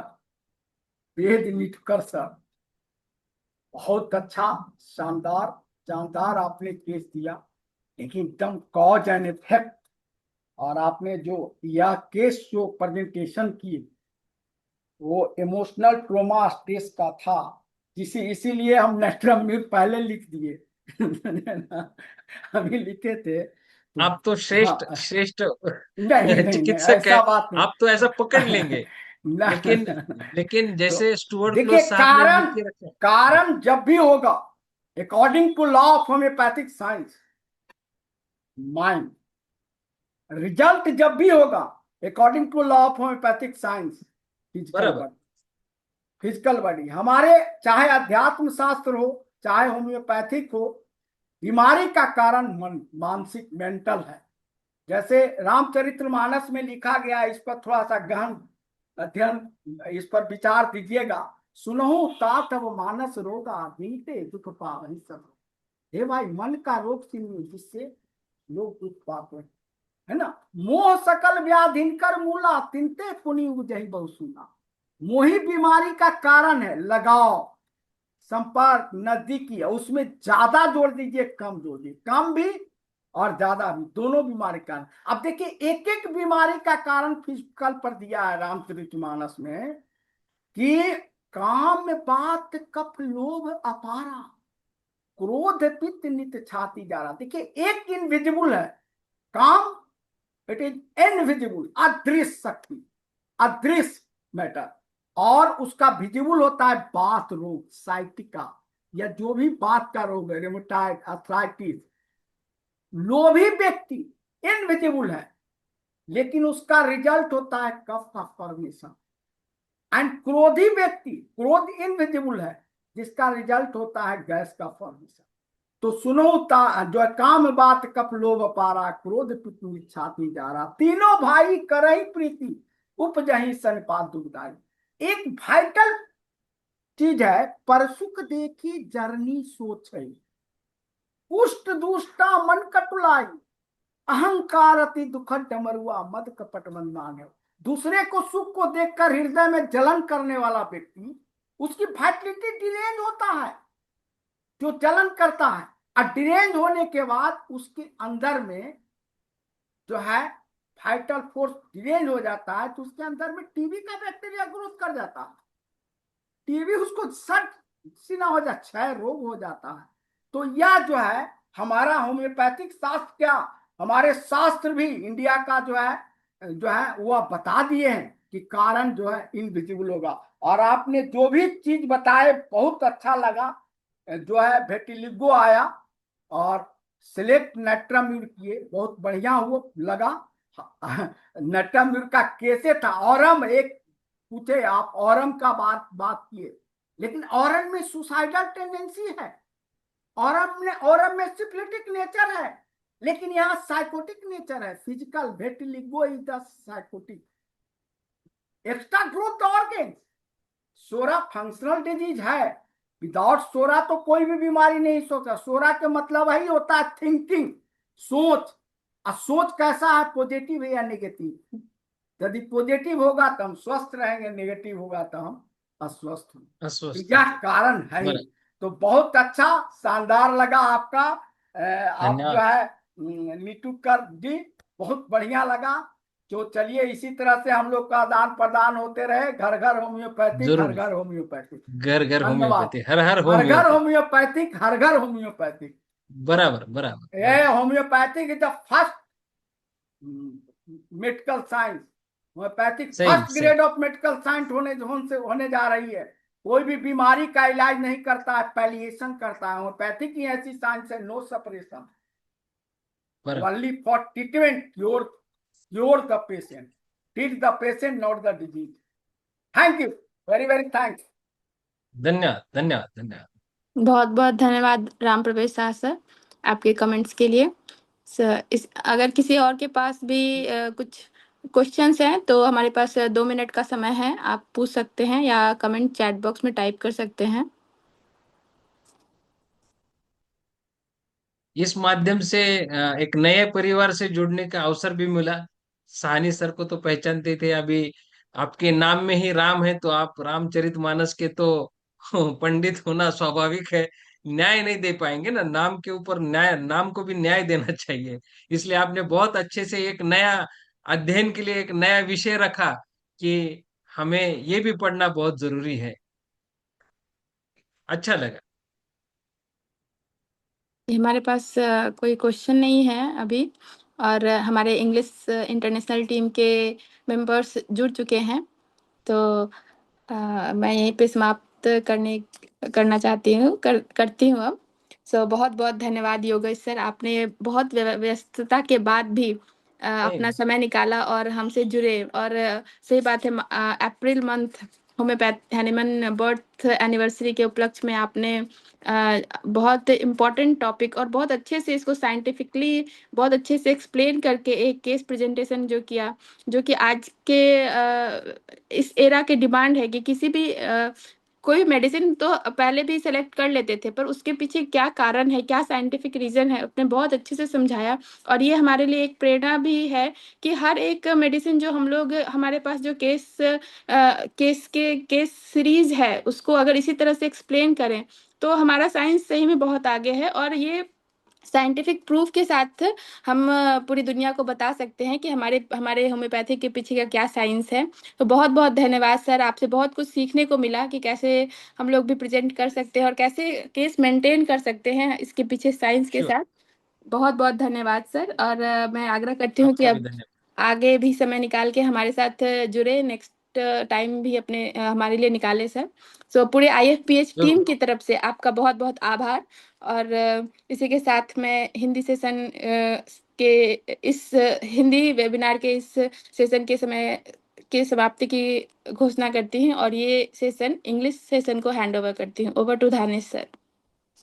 Speaker 3: Ved Nitukar sir. बहुत अच्छा, शानदार जानदार आपने केस दिया, लेकिन एकदम कॉज एंड इफेक्ट। और आपने जो यह केस जो प्रेजेंटेशन की, वो इमोशनल ट्रोमा स्ट्रेस का था, इसीलिए हम नेट्रम म्यूट पहले लिख दिए। अभी लिखे थे तो।
Speaker 2: आप तो श्रेष्ठ
Speaker 3: हाँ,
Speaker 2: श्रेष्ठ
Speaker 3: नहीं नहीं नहीं,
Speaker 2: चिकित्सक है।
Speaker 3: ऐसा बात नहीं।
Speaker 2: आप तो ऐसा पकड़ लेंगे।
Speaker 3: ना,
Speaker 2: लेकिन
Speaker 3: ना।
Speaker 2: लेकिन
Speaker 3: तो
Speaker 2: जैसे स्टुअर्ट क्लॉस
Speaker 3: देखिए,
Speaker 2: साहब ने लिख
Speaker 3: कारण
Speaker 2: के रखा। हाँ,
Speaker 3: कारण जब भी होगा, according to law of homeopathic science, mind, result जब भी होगा according to law of homeopathic science, physical
Speaker 2: बराबर।
Speaker 3: बॉडी। फिजिकल बॉडी हमारे, चाहे अध्यात्म शास्त्र हो चाहे होम्योपैथिक हो, बीमारी का कारण मन, मानसिक, मेंटल है। जैसे रामचरितमानस में लिखा गया, इस पर थोड़ा सा गहन अध्ययन, इस पर विचार दीजिएगा। सुनहु तात अब मानस रोगा, नीते दुख पावहि सब। हे भाई, मन का रोग सुनिए, जिससे लोग दुख पाते हैं, है ना। मोह सकल व्याधिनकर मूला, तिनते पुनि उजहि बहु सुना। मोही बीमारी का कारण है, लगाव, संपर्क, नजदीकी, उसमें ज्यादा जोड़ दीजिए कम जोड़ दीजिए, कम भी और ज्यादा भी, दोनों बीमारी का कारण। अब देखिए, एक एक बीमारी का कारण फिजिकल पर दिया है रामचरितमानस में। कि काम बात कप लोभ अपारा, क्रोध पित्त नित छाती जा रहा। देखिए एक इनविजिबल है काम, इट इज इनविजिबल, अदृश्य शक्ति, अदृश्य मैटर, और उसका विजिबल होता है बात रोग, साइटिका, या जो भी बात का रोग है, रेमेटाइड अर्थराइटिस। लोभी व्यक्ति इनविजिबल है, लेकिन उसका रिजल्ट होता है कफ का फॉर्मेशन। एंड क्रोधी व्यक्ति, क्रोध इनविजिबल है, जिसका रिजल्ट होता है गैस का फॉर्मेशन। तो सुनो जो है, काम बात कप लोभ पारा, क्रोध पितु छाती जा रहा, तीनों भाई करही प्रीति, उपजही सनपात दुखदाई। एक वाइटल चीज है, परसुख देखी जरनी सोच, पुष्ट दुष्टा मन कटुलाई, अहंकार अति दुखद डमरुआ, मद कपट मन मांगे। दूसरे को सुख को देखकर हृदय में जलन करने वाला व्यक्ति, उसकी वाइटलिटी डिरेंज होता है, जो जलन करता है। और डिरेंज होने के बाद उसके अंदर में जो है वाइटल फोर्स डिरेंज हो जाता है, तो उसके अंदर में टीबी का बैक्टीरिया ग्रोथ कर जाता है, टीबी उसको सट सीना हो जाता, क्षय रोग हो जाता है। तो यह जो है हमारा होम्योपैथिक शास्त्र, क्या हमारे शास्त्र भी इंडिया का जो है वह बता दिए हैं कि कारण जो है इनविजिबल होगा। और आपने जो भी चीज बताए बहुत अच्छा लगा, जो है वेटिलिगो आया और सिलेक्ट नेट्राम्यूर किए, बहुत बढ़िया हुआ लगा। नेट्राम्यूर का कैसे था, औरम एक पूछे आप, औरम का बात किए, लेकिन औरम में सुसाइडल टेंडेंसी है, औरम में सिफिलिटिक नेचर है, लेकिन यहाँ साइकोटिक नेचर है, physical. Vitiligo is the psychotic. Extra growth organ, psora functional disease है, विदाउट सोरा तो कोई भी बीमारी नहीं सोचा। सोरा के मतलब ही होता है थिंकिंग, सोच। और सोच कैसा है, पॉजिटिव है या नेगेटिव। यदि पॉजिटिव होगा तो हम स्वस्थ रहेंगे, नेगेटिव होगा तो हम अस्वस्थ होंगे।
Speaker 2: अस्वस्थ।
Speaker 3: यह कारण है ही। तो बहुत अच्छा, शानदार लगा आपका आप जो है नीटूकर जी, बहुत बढ़िया लगा। तो चलिए इसी तरह से हम लोग का आदान प्रदान होते रहे। घर घर होम्योपैथिक, घर
Speaker 2: जरूर,
Speaker 3: घर होम्योपैथिक।
Speaker 2: घर घर
Speaker 3: धन्यवाद।
Speaker 2: होम्योपैथी, हर हर
Speaker 3: हर घर
Speaker 2: होम्योपैथी।
Speaker 3: होम्योपैथिक, हर घर होम्योपैथिक।
Speaker 2: बराबर बराबर
Speaker 3: ये
Speaker 2: बराबर।
Speaker 3: Homeopathic is the first medical science. Homeopathic
Speaker 2: सही
Speaker 3: फर्स्ट
Speaker 2: सही।
Speaker 3: ग्रेड ऑफ मेडिकल साइंस होने जा रही है। कोई भी बीमारी का इलाज नहीं करता है, पैलिएशन करता है। होम्योपैथिक ही ऐसी साइंस है, नो सेपरेशन,
Speaker 2: बराबर।
Speaker 3: Only for treatment, cure the patient, treat the patient not the disease. Thank you, very very thanks.
Speaker 2: धन्यवाद धन्यवाद धन्यवाद।
Speaker 1: बहुत बहुत धन्यवाद राम प्रवेश शाह सर, आपके कमेंट्स के लिए। सर अगर किसी और के पास भी कुछ क्वेश्चंस हैं तो हमारे पास 2 मिनट का समय है, आप पूछ सकते हैं या कमेंट चैट बॉक्स में टाइप कर सकते हैं।
Speaker 2: इस माध्यम से एक नए परिवार से जुड़ने का अवसर भी मिला। साहनी सर को तो पहचानते थे, अभी आपके नाम में ही राम है, तो आप रामचरितमानस के तो पंडित होना स्वाभाविक है। न्याय नहीं दे पाएंगे ना, नाम के ऊपर न्याय, नाम को भी न्याय देना चाहिए। इसलिए आपने बहुत अच्छे से एक नया अध्ययन के लिए एक नया विषय रखा कि हमें ये भी पढ़ना बहुत जरूरी है। अच्छा लगा।
Speaker 1: हमारे पास कोई क्वेश्चन नहीं है अभी, और हमारे इंग्लिश इंटरनेशनल टीम के मेंबर्स जुड़ चुके हैं। तो मैं यहीं पे समाप्त करना चाहती हूँ, करती हूँ अब। बहुत बहुत धन्यवाद योगेश सर, आपने बहुत व्यस्तता के बाद भी अपना समय निकाला और हमसे जुड़े। और सही बात है, April month homeopath Hahnemann birth anniversary के उपलक्ष्य में आपने बहुत इम्पोर्टेंट टॉपिक और बहुत अच्छे से इसको साइंटिफिकली बहुत अच्छे से एक्सप्लेन करके एक केस प्रेजेंटेशन जो किया, जो कि आज के इस एरा के डिमांड है कि किसी भी कोई मेडिसिन तो पहले भी सेलेक्ट कर लेते थे, पर उसके पीछे क्या कारण है, क्या साइंटिफिक रीजन है, आपने बहुत अच्छे से समझाया। और ये हमारे लिए एक प्रेरणा भी है कि हर एक मेडिसिन जो हम लोग, हमारे पास जो केस सीरीज है, उसको अगर इसी तरह से एक्सप्लेन करें तो हमारा साइंस सही में बहुत आगे है। और ये साइंटिफिक प्रूफ के साथ हम पूरी दुनिया को बता सकते हैं कि हमारे हमारे होम्योपैथी के पीछे का क्या साइंस है। तो बहुत बहुत धन्यवाद सर, आपसे बहुत कुछ सीखने को मिला कि कैसे हम लोग भी प्रेजेंट कर सकते हैं और कैसे केस मेंटेन कर सकते हैं इसके पीछे साइंस के
Speaker 2: श्योर।
Speaker 1: साथ। बहुत बहुत धन्यवाद सर, और मैं आग्रह करती हूँ कि
Speaker 2: आपका भी
Speaker 1: अब
Speaker 2: धन्यवाद।
Speaker 1: आगे भी समय निकाल के हमारे साथ जुड़े, नेक्स्ट टाइम भी अपने हमारे लिए निकाले सर। सो पूरे IFPH टीम
Speaker 2: जरूर।
Speaker 1: की तरफ से आपका बहुत बहुत आभार। और इसी के साथ मैं हिंदी सेशन के इस हिंदी वेबिनार के इस सेशन के समय के समाप्ति की घोषणा करती हूँ, और ये सेशन इंग्लिश सेशन को हैंड ओवर करती हूँ। Over to Dhanesh sir.